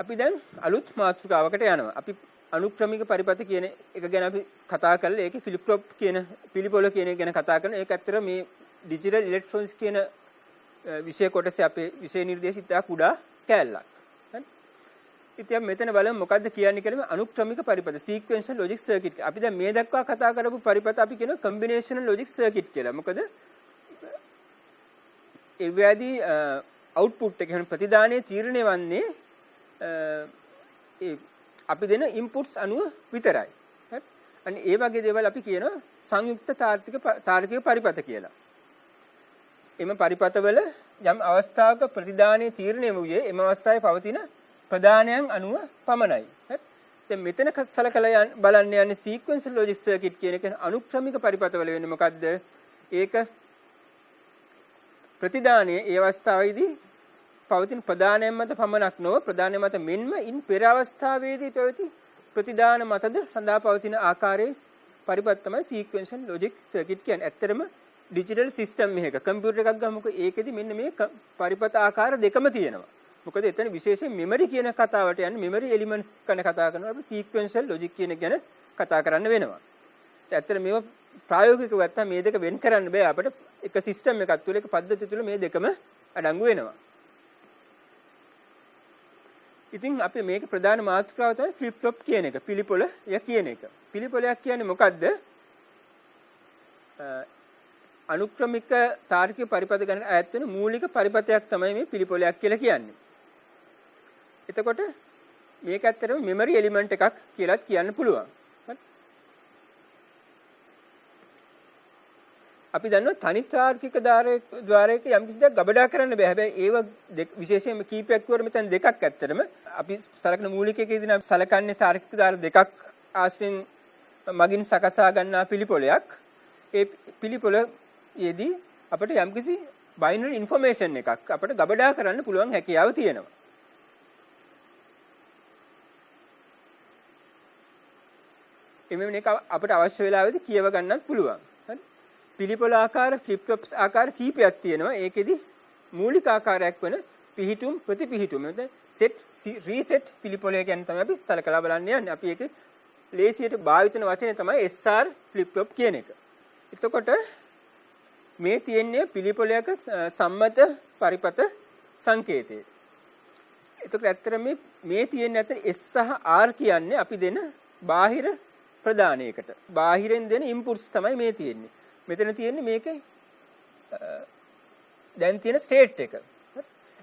අපි දැන් අලුත් මාතෘකාවකට යනවා. අපි අනුක්‍රමික පරිපත කියන එක ගැන අපි කතා කරලා ඒකේ ෆිලිප් ෆ්ලොප් කියන පිළිපොළ කියන එක ගැන කතා කරනවා. ඒක ඇත්තට මේ ඩිජිටල් ඉලෙක්ට්‍රොනික්ස් කියන විෂය කොටසේ අපේ විෂය නිර්දේශිත කුඩා කෑල්ලක්. හරි. ඉතින් මෙතන බලමු මොකද්ද කියන්නේ කියලා මේ අනුක්‍රමික පරිපත සීක්වෙන්ෂල් ලොජික් සර්කිට්. අපි දැන් මේ දක්වා කතා කරපු පරිපත අපි කියනවා කම්බිනේෂනල් ලොජික් සර්කිට් කියලා. මොකද ඒ වේදී අවුට්පුට් එක කියන්නේ ප්‍රතිදානයේ තීරණය වන්නේ අපි දෙන ඉන්පුට්ස් අනුව විතරයි. හරි. අනේ ඒ වගේ දේවල් අපි කියනවා සංයුක්ත තාර්කික පරිපත කියලා. එම පරිපතවල යම් අවස්ථාවක ප්‍රතිදානයේ තීරණය වූයේ එම අවස්ථාවේ පවතින ප්‍රදානයන් අනුව පමණයි. හරි. දැන් මෙතන සලකලා බලන්න යන්නේ සීක්වෙන්ෂල් ලොජික් සර්කිට් කියන එක අනුක්‍රමික පරිපතවල වෙන්නේ මොකද්ද? ඒක ප්‍රතිදානයේ ඒ අවස්ථාවේදී පවතින ප්‍රදානයන් මත පමණක් නොව ප්‍රදානය මත මෙන්ම ඉන් පෙර අවස්ථාවේදී පැවති ප්‍රතිදාන මතද සඳහා පවතින ආකාරයේ පරිපත තමයි සීක්වෙන්ෂල් ලොජික් සර්කිට් කියන්නේ. ඇත්තටම ඩිජිටල් සිස්ටම් එකක කම්පියුටර් එකක් ගමුකෝ ඒකෙදි මෙන්න මේ පරිපත ආකාර දෙකම තියෙනවා. මොකද එතන විශේෂයෙන් මෙමරි කියන කතාවට යන්නේ මෙමරි එලිමන්ට්ස් ගැන කතා කරනවා. අපි සීක්වෙන්ෂල් ලොජික් කියන ගැන කතා කරන්න වෙනවා. ඇත්තට මේව ප්‍රායෝගිකව ගත්තා මේ දෙක වෙන් කරන්න බෑ අපිට. එක සිස්ටම් එකක් තුල එක පද්ධතිය තුල මේ දෙකම අඩංගු වෙනවා. ඉතින් අපි මේක ප්‍රධාන මාතෘකාව තමයි ෆ්ලිප් ෆ්ලොප් කියන එක. පිළිපොළ කියන එක. පිළිපොළයක් කියන්නේ මොකද්ද? අනුක්‍රමික තාර්කික පරිපත ගණන ඈත් වෙන මූලික පරිපතයක් තමයි මේ පිළිපොළයක් කියලා කියන්නේ. එතකොට මේක ඇත්තටම මෙමරි එලිමන්ට් එකක් කියලාත් කියන්න පුළුවන්. අපි දන්නවා තනි තාර්කික ద్వාරයක යම් කිසි දෙයක් ගබඩා කරන්න බෑ. හැබැයි ඒව විශේෂයෙන්ම කීපයක් වර මෙතන දෙකක් ඇත්තටම අපි සලකන මූලිකයකදී අපි සලකන්නේ තාර්කික ద్వාර දෙකක් ආශ්‍රයෙන් මගින් සකසා ගන්නා පිළිපොළයක්. ඒ පිළිපොළයේදී අපිට යම් කිසි බයිනරි ඉන්ෆර්මේෂන් එකක් අපිට ගබඩා කරන්න පුළුවන් හැකියාව තියෙනවා. එමෙන්න එක අපිට අවශ්‍ය වෙලාවෙදී කියව ගන්නත් පුළුවන්. හරි. පිළිපොළ ආකාර ෆ්ලිප් ෆ්ලොප්ස් ආකාර කීපයක් තියෙනවා. ඒකෙදි මූලික ආකාරයක් වෙන පිහිටුම් ප්‍රතිපිහිටුම් සෙට් රීසෙට් පිළිපොළය ගැන තමයි අපි සලකලා බලන්න යන්නේ. අපි ඒකේ ලේසියට භාවිත වෙන වචනේ තමයි SR ෆ්ලිප් ෆ්ලොප් කියන එක. එතකොට මේ තියෙන්නේ පිළිපොළයක සම්මත පරිපත සංකේතය. එතකොට ඇත්තට මේ තියෙන්නේ නැත්නම් S සහ R කියන්නේ අපි දෙන බාහිර ප්‍රදානයකට. බාහිරෙන් දෙන ඉන්පුට්ස් තමයි මේ තියෙන්නේ. මෙතන තියෙන්නේ මේකේ දැන් තියෙන ස්ටේට් එක.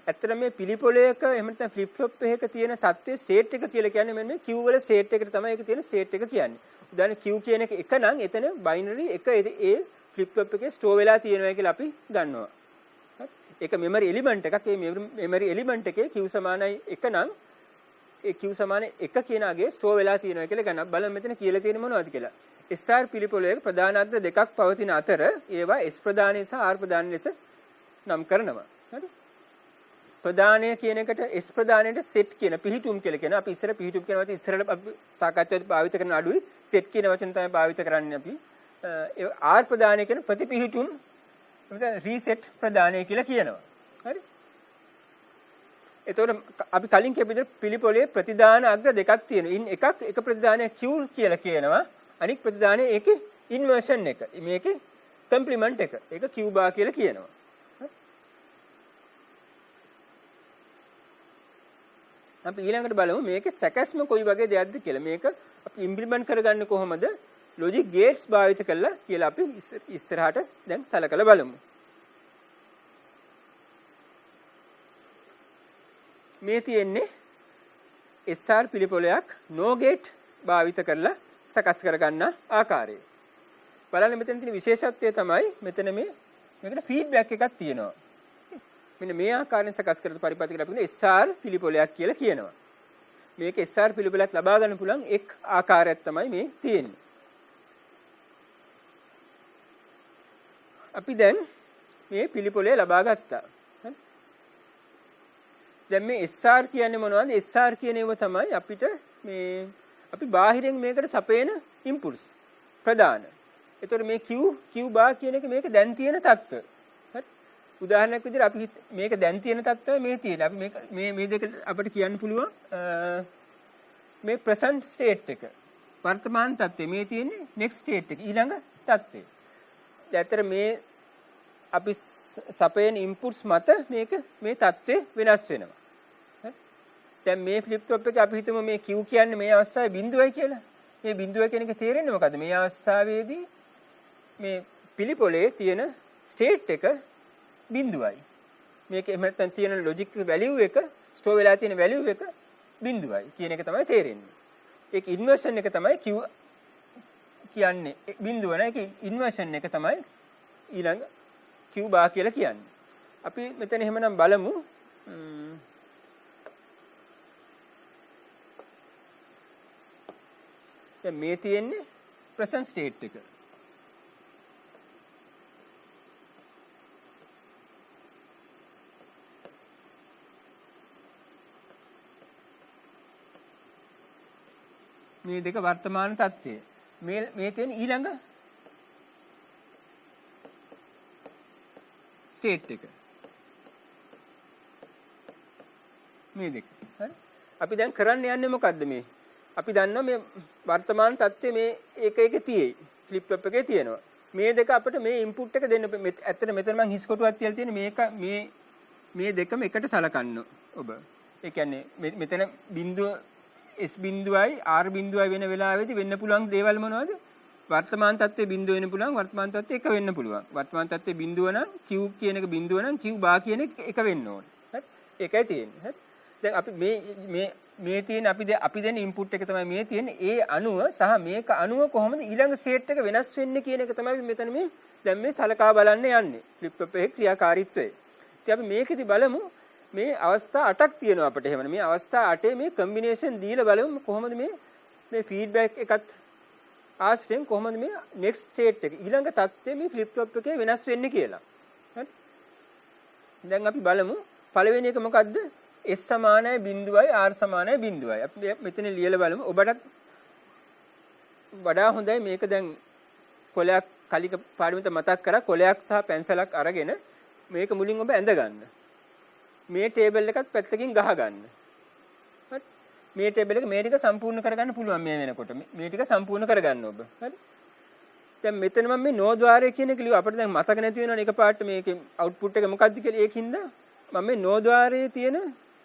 ඇත්තට මේ පිළිපොළයක එහෙම නැත්නම් ෆ්ලිප් ෆ්ලොප් එකක තියෙන තත්ත්වයේ ස්ටේට් එක කියලා කියන්නේ මෙන්න මේ Q වල ස්ටේට් එකට තමයි ඒක තියෙන ස්ටේට් එක කියන්නේ. උදාහරණ Q කියන එක නම් එතන බයිනරි එක ඒ ෆ්ලිප් ෆ්ලොප් එකේ ස්ටෝර් වෙලා තියෙනවා කියලා අපි ගන්නවා. හරි. ඒක මෙමරි එලිමන්ට් එකක්. ඒ මෙමරි එලිමන්ට් එකේ Q සමානයි 1 නම් ඒ Q සමානයි 1 කියන අගේ ස්ටෝර් වෙලා තියෙනවා කියලා ගන්න. බලන්න මෙතන කියලා තියෙන්නේ මොනවද කියලා. SR පිළිපොළයක ප්‍රධාන අග්‍ර දෙකක් පවතින අතර ඒවා S ප්‍රධානය සහ R ප්‍රධානය ලෙස නම් කරනවා. හරි. ප්‍රධානය කියන එකට S ප්‍රධානයට සෙට් කියන පිහිටුම් කියලා කියනවා. අපි ඉස්සර පිහිටුම් කියන වචනේ ඉස්සරට අපි සාකච්ඡාවේදී භාවිත කරන අඩුයි සෙට් කියන වචන තමයි භාවිත කරන්නේ අපි. R ප්‍රධානය කියන ප්‍රතිපිහිටුම් එතන රීසෙට් ප්‍රධානය කියලා කියනවා. හරි. එතකොට අපි කලින් කියපු විදිහට පිළිපොළේ ප්‍රතිදාන අග්‍ර දෙකක් තියෙනවා. ඉන් එකක් එක ප්‍රතිදානය Q කියලා කියනවා. අනිත් ප්‍රතිදානය ඒකේ ඉන්වර්ෂන් එක. මේකේ කම්ප්ලිමන්ට් එක. ඒක Q bar කියලා කියනවා. අපි ඊළඟට බලමු මේකේ සැකස්ම කොයි වගේ දෙයක්ද කියලා. මේක අපි ඉම්ප්ලිමන්ට් කරගන්නේ කොහොමද? logic gates භාවිත කළා කියලා අපි ඉස්සරහට දැන් සලකලා බලමු. මේ තියෙන්නේ SR පිළිපොලයක් no gate භාවිත කරලා සකස් කරගන්න ආකාරය. බලන්න මෙතන තියෙන විශේෂත්වය තමයි මෙතන මේකට ෆීඩ්බැක් එකක් තියෙනවා. මෙන්න මේ ආකාරයෙන් සකස් කරන පරිපථයකට අපි කියන SR පිළිපොලයක් කියලා කියනවා. මේක SR පිළිපොලයක් ලබා ගන්න පුළුවන් එක් ආකාරයක් තමයි මේ තියෙන්නේ. අපි දැන් මේ පිළිපොලේ ලබා ගත්තා. දැන් මේ SR කියන්නේ මොනවද? SR කියන ඒවා තමයි අපිට මේ අපි බාහිරින් මේකට සපේන ඉම්පල්ස් ප්‍රදාන. ඒතකොට මේ Q bar කියන එක මේක දැන් තියෙන තත්ත්වය. හරි? උදාහරණයක් විදිහට අපි මේක දැන් තියෙන තත්ත්වය මේ තියෙන. අපි මේ දෙක අපිට කියන්න පුළුවන් මේ present state එක. වර්තමාන තත්ත්වය මේ තියෙන්නේ next state එක. ඊළඟ තත්ත්වය. දැන් මේ අපි සපේන ඉන්පුට්ස් මත මේ தත්ත්වය වෙනස් වෙනවා. දැන් මේ ෆ්ලිප් ටොප් එකේ අපි හිතමු මේ Q කියන්නේ මේ අවස්ථාවේ බිඳුවයි කියලා. මේ බිඳුව කියන එක තේරෙන්නේ මොකද්ද? මේ අවස්ථාවේදී මේ පිළිපොලේ තියෙන ස්ටේට් එක බිඳුවයි. මේක එහෙම නැත්නම් තියෙන ලොජික් වැලියු එක ස්ටෝර් වෙලා තියෙන වැලියු එක බිඳුවයි කියන එක තමයි තේරෙන්නේ. ඒක ඉන්වර්ෂන් එක තමයි Q කියන්නේ. බිඳුව නෑ ඒක ඉන්වර්ෂන් එක තමයි ඊළඟ Q bar කියලා කියන්නේ. අපි මෙතන එහෙමනම් බලමු. දැන් මේ තියෙන්නේ present state එක. මේ දෙක වර්තමාන තත්ත්වය. මේ තියෙන ඊළඟ ස්ටේට් එක. මේ දෙක. හරි? අපි දැන් කරන්න යන්නේ මොකද්ද මේ? අපි දන්නවා මේ වර්තමාන තත්ත්වයේ මේ එක තියෙයි. ෆ්ලිප් ෆ්ලොප් එකේ තියෙනවා. මේ දෙක අපිට මේ ඉන්පුට් එක දෙන්න ඇත්තට මෙතන මම හිස් කොටුවක් තියලා තියෙන මේක මේ දෙකම එකට සලකන්න ඔබ. ඒ කියන්නේ මෙතන බිඳුව S බිඳුවයි R බිඳුවයි වෙන වෙලාවෙදී වෙන්න පුළුවන් දේවල් මොනවද? වර්තමාන තත්ත්වයේ බිඳුව වෙන්න පුළුවන්, වර්තමාන තත්ත්වයේ එක වෙන්න පුළුවන්. වර්තමාන තත්ත්වයේ බිඳුව නම් Q කියන එක බිඳුව නම් Q bar කියන එක වෙන්න ඕනේ. හරි? ඒකයි තියෙන්නේ. හරි? දැන් අපි මේ තියෙන අපි දෙන ඉන්පුට් එක තමයි මේ තියෙන්නේ. ඒ අණුව සහ මේක අණුව කොහොමද ඊළඟ ස්ටේට් එක වෙනස් වෙන්නේ කියන එක තමයි මෙතන දැන් මේ සලකා බලන්න යන්නේ. ෆ්ලිප් ෆ්ලොප් එකේ ක්‍රියාකාරීත්වය. ඉතින් අපි මේකෙදි බලමු මේ අවස්ථා 8ක් තියෙනවා අපිට. එහෙමනේ මේ අවස්ථා 8 මේ කම්බිනේෂන් දීලා බලමු කොහොමද මේ ෆීඩ්බැක් එකත් ආශ්‍රයෙන් කොහොමද මේ next state එක ඊළඟ තත්ත්වයේ මේ ෆ්ලිප් ෆ්ලොප් එකේ වෙනස් වෙන්නේ කියලා. හරි? දැන් අපි බලමු පළවෙනි එක මොකද්ද? S සමානයි බිඳුවයි R සමානයි බිඳුවයි. අපි මෙතන ලියලා බලමු. ඔබටත් වඩා හොඳයි මේක දැන් කොලයක් කලික පාඩමෙත් මතක් කරා කොලයක් සහ පැන්සලක් අරගෙන මේක මුලින් ඔබ ඇඳ ගන්න. මේ ටේබල් එකත් පැත්තකින් ගහ ගන්න. හරි? මේ ටේබල් එක මේ ටික සම්පූර්ණ කරගන්න පුළුවන් මේ වෙනකොට. මේ ටික සම්පූර්ණ කරගන්න ඔබ. හරි? දැන් මෙතන මම මේ නෝ ద్వාරය කියන එක ලියුවා. අපිට දැන් මතක නැති වෙනවනේ එකපාරට මේකේ අවුට්පුට් එක මොකක්ද කියලා. ඒකින්ද මම මේ නෝ ద్వාරයේ තියෙන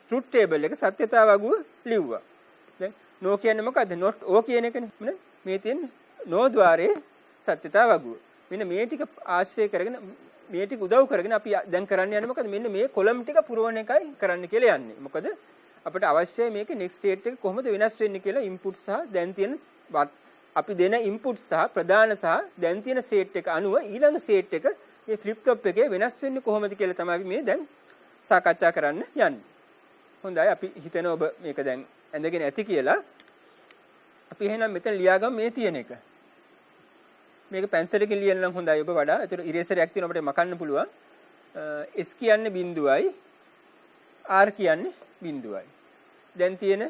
ට්‍රූත් ටේබල් එක සත්‍යතාව වගුව ලිව්වා. දැන් නෝ කියන්නේ මොකද්ද? not o කියන එකනේ. මේ තියෙන නෝ ద్వාරයේ සත්‍යතාව වගුව. මෙන්න මේ ටික ආශ්‍රය කරගෙන මේ ටික උදව් කරගෙන අපි දැන් කරන්න යන්නේ මොකද? මෙන්න මේ කොලම් ටික පුරවන එකයි කරන්න කියලා යන්නේ. මොකද අපිට අවශ්‍යයි මේකේ next state එක කොහොමද වෙනස් වෙන්නේ කියලා input සහ දැන් තියෙන අපි දෙන input සහ ප්‍රධාන සහ දැන් තියෙන state එක අනුව ඊළඟ state එක මේ flip flop එකේ වෙනස් වෙන්නේ කොහොමද කියලා තමයි මේ දැන් සාකච්ඡා කරන්න යන්නේ. හොඳයි අපි හිතන ඔබ මේක දැන් ඇඳගෙන ඇති කියලා. අපි එහෙනම් මෙතන ලියාගමු මේ තියෙන එක. මේක පැන්සලකින් ලියන්න නම් හොඳයි ඔබ වඩා. ඒතර ඉරේසර් එකක් තියෙනවා අපිට මකන්න පුළුවන්. S කියන්නේ බිඳුවයි R කියන්නේ බිඳුවයි. දැන් තියෙන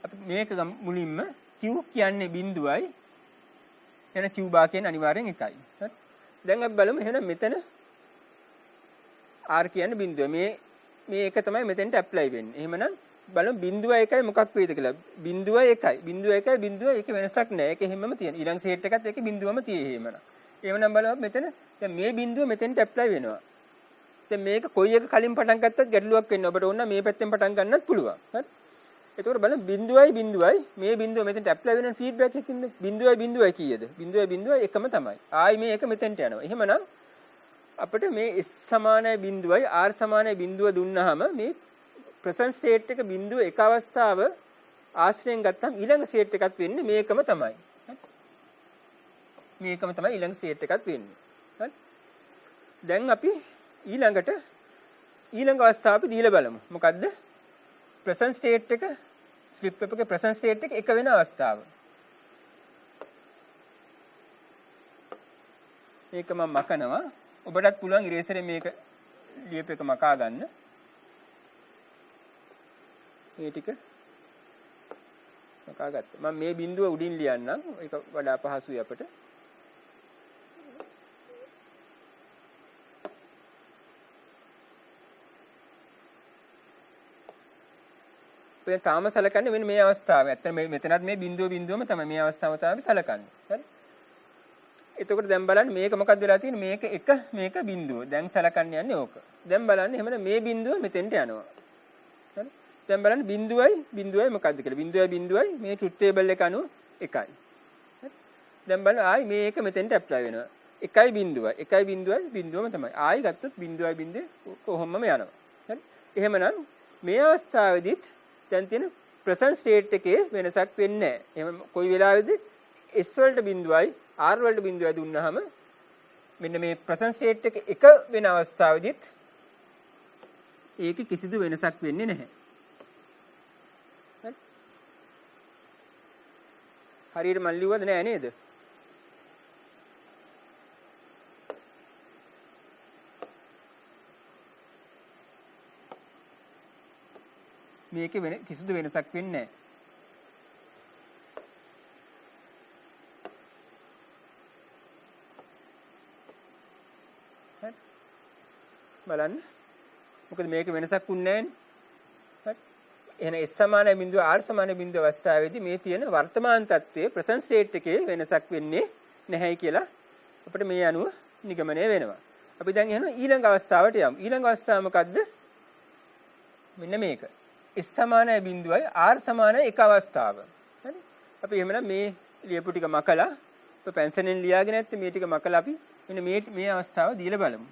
අපි මේක මුලින්ම Q කියන්නේ බිඳුවයි. එන Q bar කියන්නේ අනිවාර්යෙන් එකයි. හරි? දැන් අපි බලමු එහෙනම් මෙතන R කියන්නේ බිඳුව. මේ එක තමයි මෙතෙන්ට ඇප්ලයි වෙන්නේ. එහෙමනම් බලමු බිඳුව එකයි මොකක් වේද කියලා. බිඳුව එකයි. බිඳුව එකයි බිඳුව ඒක වෙනසක් නැහැ. ඒක හැමම තියෙන. ඊළඟ සෙට් එකත් ඒකේ බිඳුවම තියෙයි එහෙමනම්. එහෙමනම් බලමු මෙතන දැන් මේ බිඳුව මෙතෙන්ට ඇප්ලයි වෙනවා. දැන් මේක කොයි එක කලින් පටන් ගත්තත් ගැටලුවක් වෙන්නේ. ඔබට ඕන මේ පැත්තෙන් පටන් ගන්නත් පුළුවන්. හරි? එතකොට බලන්න බිඳුවයි මේ බිඳුව මෙතෙන්ට ඇප්ලයි වෙන ෆීඩ්බැක් එකකින්ද බිඳුවයි කීයද? බිඳුවයි එකම තමයි. ආයි මේ එක මෙතෙන්ට යනවා. එහෙමනම් අපිට මේ S සමානයි බිඳුවයි R සමානයි බිඳුව දුන්නාම මේ ප්‍රසන්ට් ස්ටේට් එක බිඳුව එක අවස්ථාව ආශ්‍රයෙන් ගත්තම ඊළඟ ස්ටේට් එකත් වෙන්නේ මේකම තමයි. මේකම තමයි ඊළඟ ස්ටේට් එකත් වෙන්නේ. හරි. දැන් අපි ඊළඟ අවස්ථාව අපි දීලා බලමු. මොකද්ද? ප්‍රසන්ට් ස්ටේට් එක ෆ්ලිප් ෆ්ලොප් එකේ ප්‍රසන්ට් ස්ටේට් එක වෙන අවස්ථාව. මේක මම මකනවා. ඔබටත් පුළුවන් ඉරේසරේ මේක ලියප් එක මකා ගන්න. මේ ටික මකා ගත්තා. මම මේ බිඳුව උඩින් ලියන්නම්. ඒක වඩා පහසුයි අපට. ඔය තාම සලකන්නේ මෙන්න මේ අවස්ථාව. ඇත්තට මෙතනත් මේ බිඳුවම තමයි මේ අවස්ථාව තමයි සලකන්නේ. හරි. එතකොට දැන් බලන්න මේක මොකක්ද වෙලා තියෙන්නේ? මේක එක මේක බිඳුව. දැන් සලකන්න යන්නේ ඕක. දැන් බලන්න එහෙමනම් මේ බිඳුව මෙතෙන්ට යනවා. හරි. දැන් බලන්න බිඳුවයි මොකක්ද කියලා. බිඳුවයි මේ ට්‍රුත් ටේබල් එක අනුව එකයි. හරි. දැන් බලන්න ආයි මේක මෙතෙන්ට ඇප්ලයි වෙනවා. එකයි බිඳුවම තමයි. ආයි ගත්තොත් බිඳුවේ කොහොමම යනවා. හරි. එහෙමනම් මේ අවස්ථාවේදීත් දැන් තියෙන ප්‍රසන්ට් ස්ටේට් එකේ වෙනසක් වෙන්නේ නැහැ. එහෙනම් කොයි වෙලාවෙද S වලට බිඳුවයි R වලට බිඳුවයි දුන්නාම මෙන්න මේ ප්‍රසන්ට් ස්ටේට් එක වෙන අවස්ථාවේදීත් ඒකේ කිසිදු වෙනසක් වෙන්නේ නැහැ. හරියට මම ලියුවද නෑ නේද? මේකේ කිසිදු වෙනසක් වෙන්නේ නැහැ. බලන්න. මොකද මේක වෙනසක් වුන්නේ නැහැ. එහෙනම් S සමානයි බිඳුව R සමානයි බිඳුව අවස්ථාවේදී මේ තියෙන වර්තමාන තත්ත්වයේ ප්‍රසන්ට් ස්ටේට් එකේ වෙනසක් වෙන්නේ නැහැයි කියලා අපිට මේ අනුව නිගමනය වෙනවා. අපි දැන් එහෙනම් ඊළඟ අවස්ථාවට යමු. ඊළඟ අවස්ථාව මොකද්ද? මෙන්න මේක. S සමානයි බිඳුවයි R සමානයි එක අවස්ථාව. හරි. අපි එහෙමනම් මේ ලියපු ටික මකලා ඔය පෙන්සලෙන් ලියාගෙන නැත්නම් මේ ටික මකලා අපි මෙන්න මේ අවස්ථාව දීලා බලමු.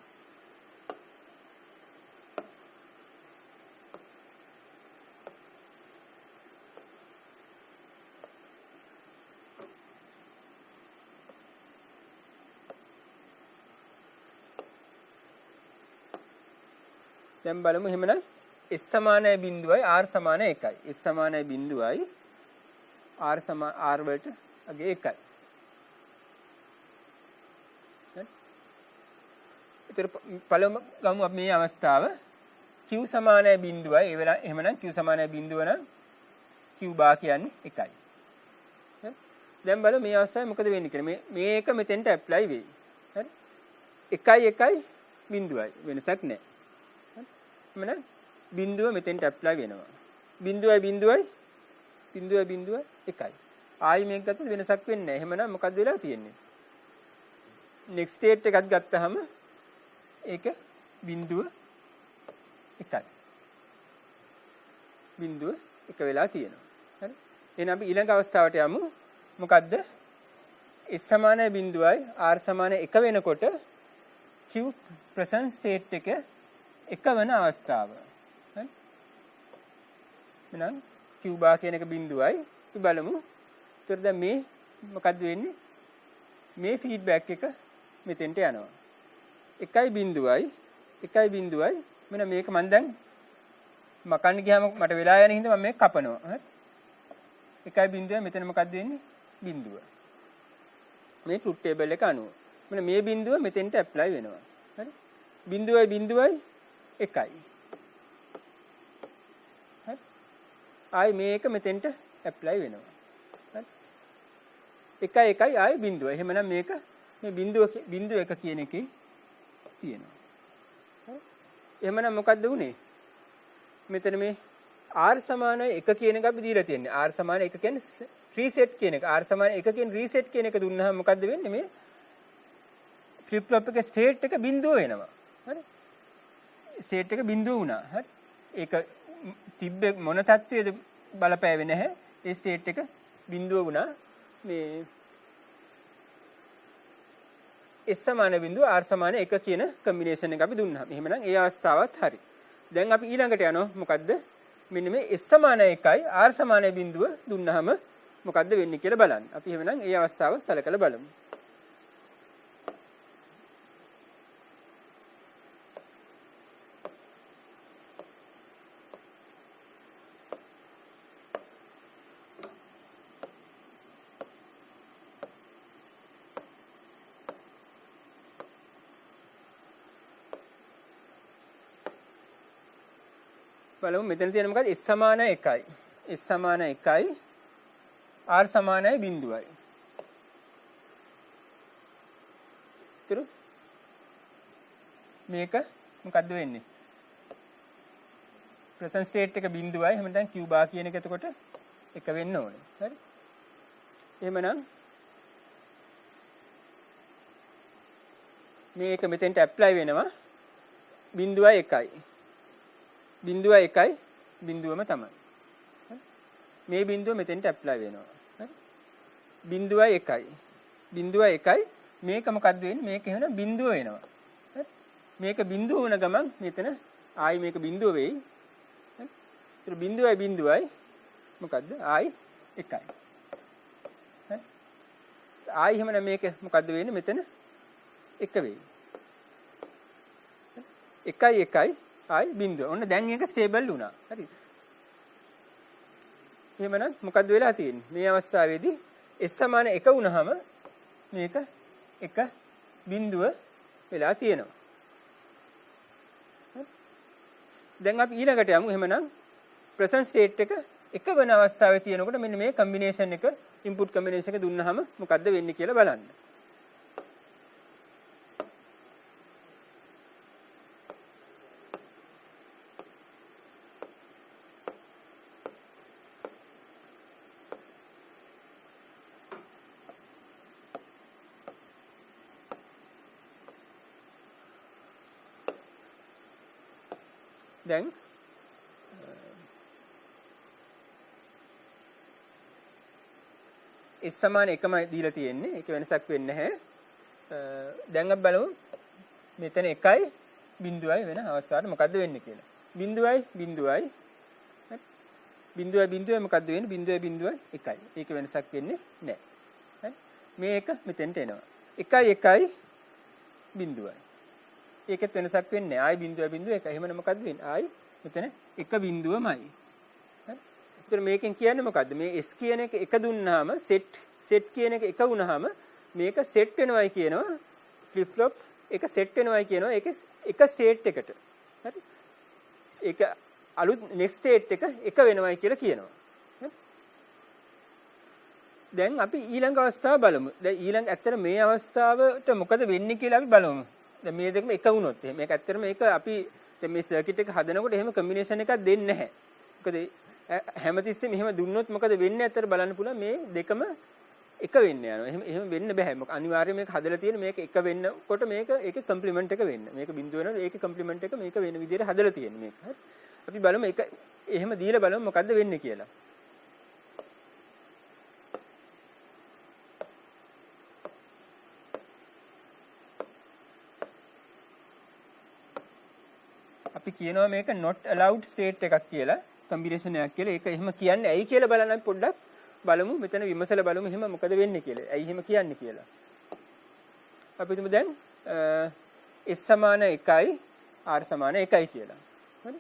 දැන් බලමු එහෙමනම් S සමානයි බිඳුවයි R සමානයි 1යි. S සමානයි බිඳුවයි R වලට අගේ 1යි. ඒතර පළමු ගමු අපි මේ අවස්ථාව Q සමානයි බිඳුවයි. ඒ වෙලාව එහෙමනම් Q සමානයි බිඳුව නම් Q බා කියන්නේ 1යි. දැන් බලමු මේ අවස්ථාවේ මොකද වෙන්නේ කියලා. මේක මෙතෙන්ට ඇප්ලයි වෙයි. හරි. 1යි බිඳුවයි වෙනසක් නැහැ. එහෙනම් බිඳුව මෙතෙන්ට ඇප්ලයි වෙනවා. බිඳුවයි 1යි. ආයි මේක ගත්තොත් වෙනසක් වෙන්නේ නැහැ. එහෙමනම් මොකද්ද වෙලා තියෙන්නේ? නෙක්ස්ට් ස්ටේට් එකක් ගත්තාම ඒක බිඳුව 1යි. බිඳුව 1 වෙලා තියෙනවා. හරි. එහෙනම් අපි ඊළඟ අවස්ථාවට යමු. මොකද්ද? S සමානයි බිඳුවයි R සමානයි 1 වෙනකොට Q ප්‍රසන්ට් ස්ටේට් එක එකවන අවස්ථාව. හරි. එහෙනම් Q බා කියන එක බිඳුවයි. අපි බලමු. ඒතර දැන් මේ මොකද්ද වෙන්නේ? මේ ෆීඩ්බැක් එක මෙතෙන්ට යනවා. 1යි බිඳුවයි. මෙන්න මේක මම දැන් මකන්න ගියාම මට වෙලා යන හින්දා මම මේක කපනවා. හරි. 1යි බිඳුවයි මෙතන මොකද්ද වෙන්නේ? බිඳුව. මේ ට්‍රුත් ටේබල් එක අනුව. මෙන්න මේ බිඳුව මෙතෙන්ට ඇප්ලයි වෙනවා. හරි. බිඳුවයි 1යි. හරි. ආයි මේක මෙතෙන්ට ඇප්ලයි වෙනවා. හරි. 1යි ආයි බිඳුව. එහෙමනම් මේක මේ බිඳුව 1 කියන එකේ තියෙනවා. හරි. එහෙමනම් මොකද්ද උනේ? මෙතන මේ R සමානයි 1 කියන එක අපි දීලා තියෙන්නේ. R සමානයි 1 කියන්නේ රීසෙට් කියන එක. R සමානයි 1 කියන රීසෙට් කියන එක දුන්නාම මොකද්ද වෙන්නේ? මේ ෆ්ලිප් ෆ්ලොප් එකේ ස්ටේට් එක බිඳුව වෙනවා. හරි. ස්ටේට් එක බිඳුව වුණා. හරි. ඒක තිබ්බේ මොන තත්ත්වයේද බලපෑවේ නැහැ. ඒ ස්ටේට් එක බිඳුව වුණා. මේ S සමාන බිඳුව R සමාන 1 කියන කම්බිනේෂන් එක අපි දුන්නා. එහෙමනම් ඒ අවස්ථාවත් හරි. දැන් අපි ඊළඟට යනවා මොකද්ද? මෙන්න මේ S සමාන 1යි R සමාන බිඳුව දුන්නාම මොකද්ද වෙන්නේ කියලා බලන්න. අපි එහෙමනම් ඒ අවස්ථාව සලකලා බලමු. බලමු මෙතන තියෙන මොකද S සමාන 1යි. S සමාන 1යි R සමානයි බිඳුවයි. ඊට මේක මොකද්ද වෙන්නේ? ප්‍රසන්ට් ස්ටේට් එක බිඳුවයි. එහෙනම් දැන් Q bar කියන එක එතකොට 1 වෙන්න ඕනේ. හරි? එහෙමනම් මේක මෙතෙන්ට ඇප්ලයි වෙනවා. බිඳුවයි 1යි. බිඳුව 1යි බිඳුවම තමයි. මේ බිඳුව මෙතෙන්ට ඇප්ලයි වෙනවා. හරි? බිඳුවයි 1යි. බිඳුවයි 1යි මේක මොකද්ද වෙන්නේ? මේක එහෙනම් බිඳුව වෙනවා. හරි? මේක බිඳුව වුණ ගමන් මෙතන ආයි මේක බිඳුව වෙයි. හරි? ඒතර බිඳුවයි මොකද්ද? ආයි 1යි. හරි? ආයි එහෙනම් මේක මොකද්ද වෙන්නේ? මෙතන 1 වෙයි. 1යි ආයි බිඳුව. ඔන්න දැන් ඒක ස්ටේබල් වුණා. හරි. එහෙමනම් මොකද්ද වෙලා තියෙන්නේ? මේ අවස්ථාවේදී S සමාන 1 වුණාම මේක 1 බිඳුව වෙලා තියෙනවා. හරි. දැන් අපි ඊළඟට යමු. එහෙමනම් ප්‍රසන්ට් ස්ටේට් එක 1 වෙන අවස්ථාවේ තියෙනකොට මෙන්න මේ කම්බිනේෂන් එක ඉන්පුට් කම්බිනේෂන් එක දුන්නාම මොකද්ද වෙන්නේ කියලා බලන්න. දැන් S සමාන 1යි දීලා තියෙන්නේ. ඒක වෙනසක් වෙන්නේ නැහැ. දැන් අපි බලමු මෙතන 1යි බිඳුවයි වෙන අවස්ථාවට මොකද්ද වෙන්නේ කියලා. බිඳුවයි මොකද්ද වෙන්නේ? බිඳුවයි 1යි. ඒක වෙනසක් වෙන්නේ නැහැ. හරි? මේක මෙතෙන්ට එනවා. 1යි බිඳුවයි. ඒකෙත් වෙනසක් වෙන්නේ නැහැ. ආයි බිඳුව 1. එහෙමනම් මොකද්ද වෙන්නේ? ආයි මෙතන 1 බිඳුවමයි. හරි? ඒතර මේකෙන් කියන්නේ මොකද්ද? මේ S කියන එක 1 දුන්නාම set කියන එක 1 වුණාම මේක set වෙනවයි කියනවා. flip flop එක set වෙනවයි කියනවා. ඒක එක state එකට. හරි? ඒක අලුත් next state එක 1 වෙනවයි කියලා කියනවා. හරි? දැන් අපි ඊළඟ අවස්ථාව බලමු. දැන් ඇත්තට මේ අවස්ථාවට මොකද වෙන්නේ කියලා අපි බලමු. දැන් මේ දෙකම එක වුණොත් එහෙනම් මේක ඇත්තටම මේක අපි දැන් මේ සර්කිට් එක හදනකොට එහෙම කම්බිනේෂන් එකක් දෙන්නේ නැහැ. මොකද හැමතිස්සෙම එහෙම දුන්නොත් මොකද වෙන්නේ ඇත්තට බලන්න පුළුවන් මේ දෙකම එක වෙන්න යනවා. එහෙම වෙන්න බෑ. මොකද අනිවාර්යයෙන් මේක හදලා තියෙන මේක එක වෙන්නකොට මේක ඒකේ කම්ප්ලිමන්ට් එක වෙන්න. මේක බිඳුව වෙනවා ඒකේ කම්ප්ලිමන්ට් එක මේක වෙන විදිහට හදලා තියෙන්නේ මේක. හරි. අපි බලමු ඒක එහෙම දීලා බලමු මොකද්ද වෙන්නේ කියලා. අපි කියනවා මේක not allowed state එකක් කියලා කම්බිනේෂන් එකක් කියලා. ඒක එහෙම කියන්නේ ඇයි කියලා බලන්න අපි පොඩ්ඩක් බලමු. මෙතන විමසලා බලමු එහෙම මොකද වෙන්නේ කියලා. ඇයි එහෙම කියන්නේ කියලා. අපි හිතමු දැන් S සමාන 1යි R සමාන 1යි කියලා. හරි?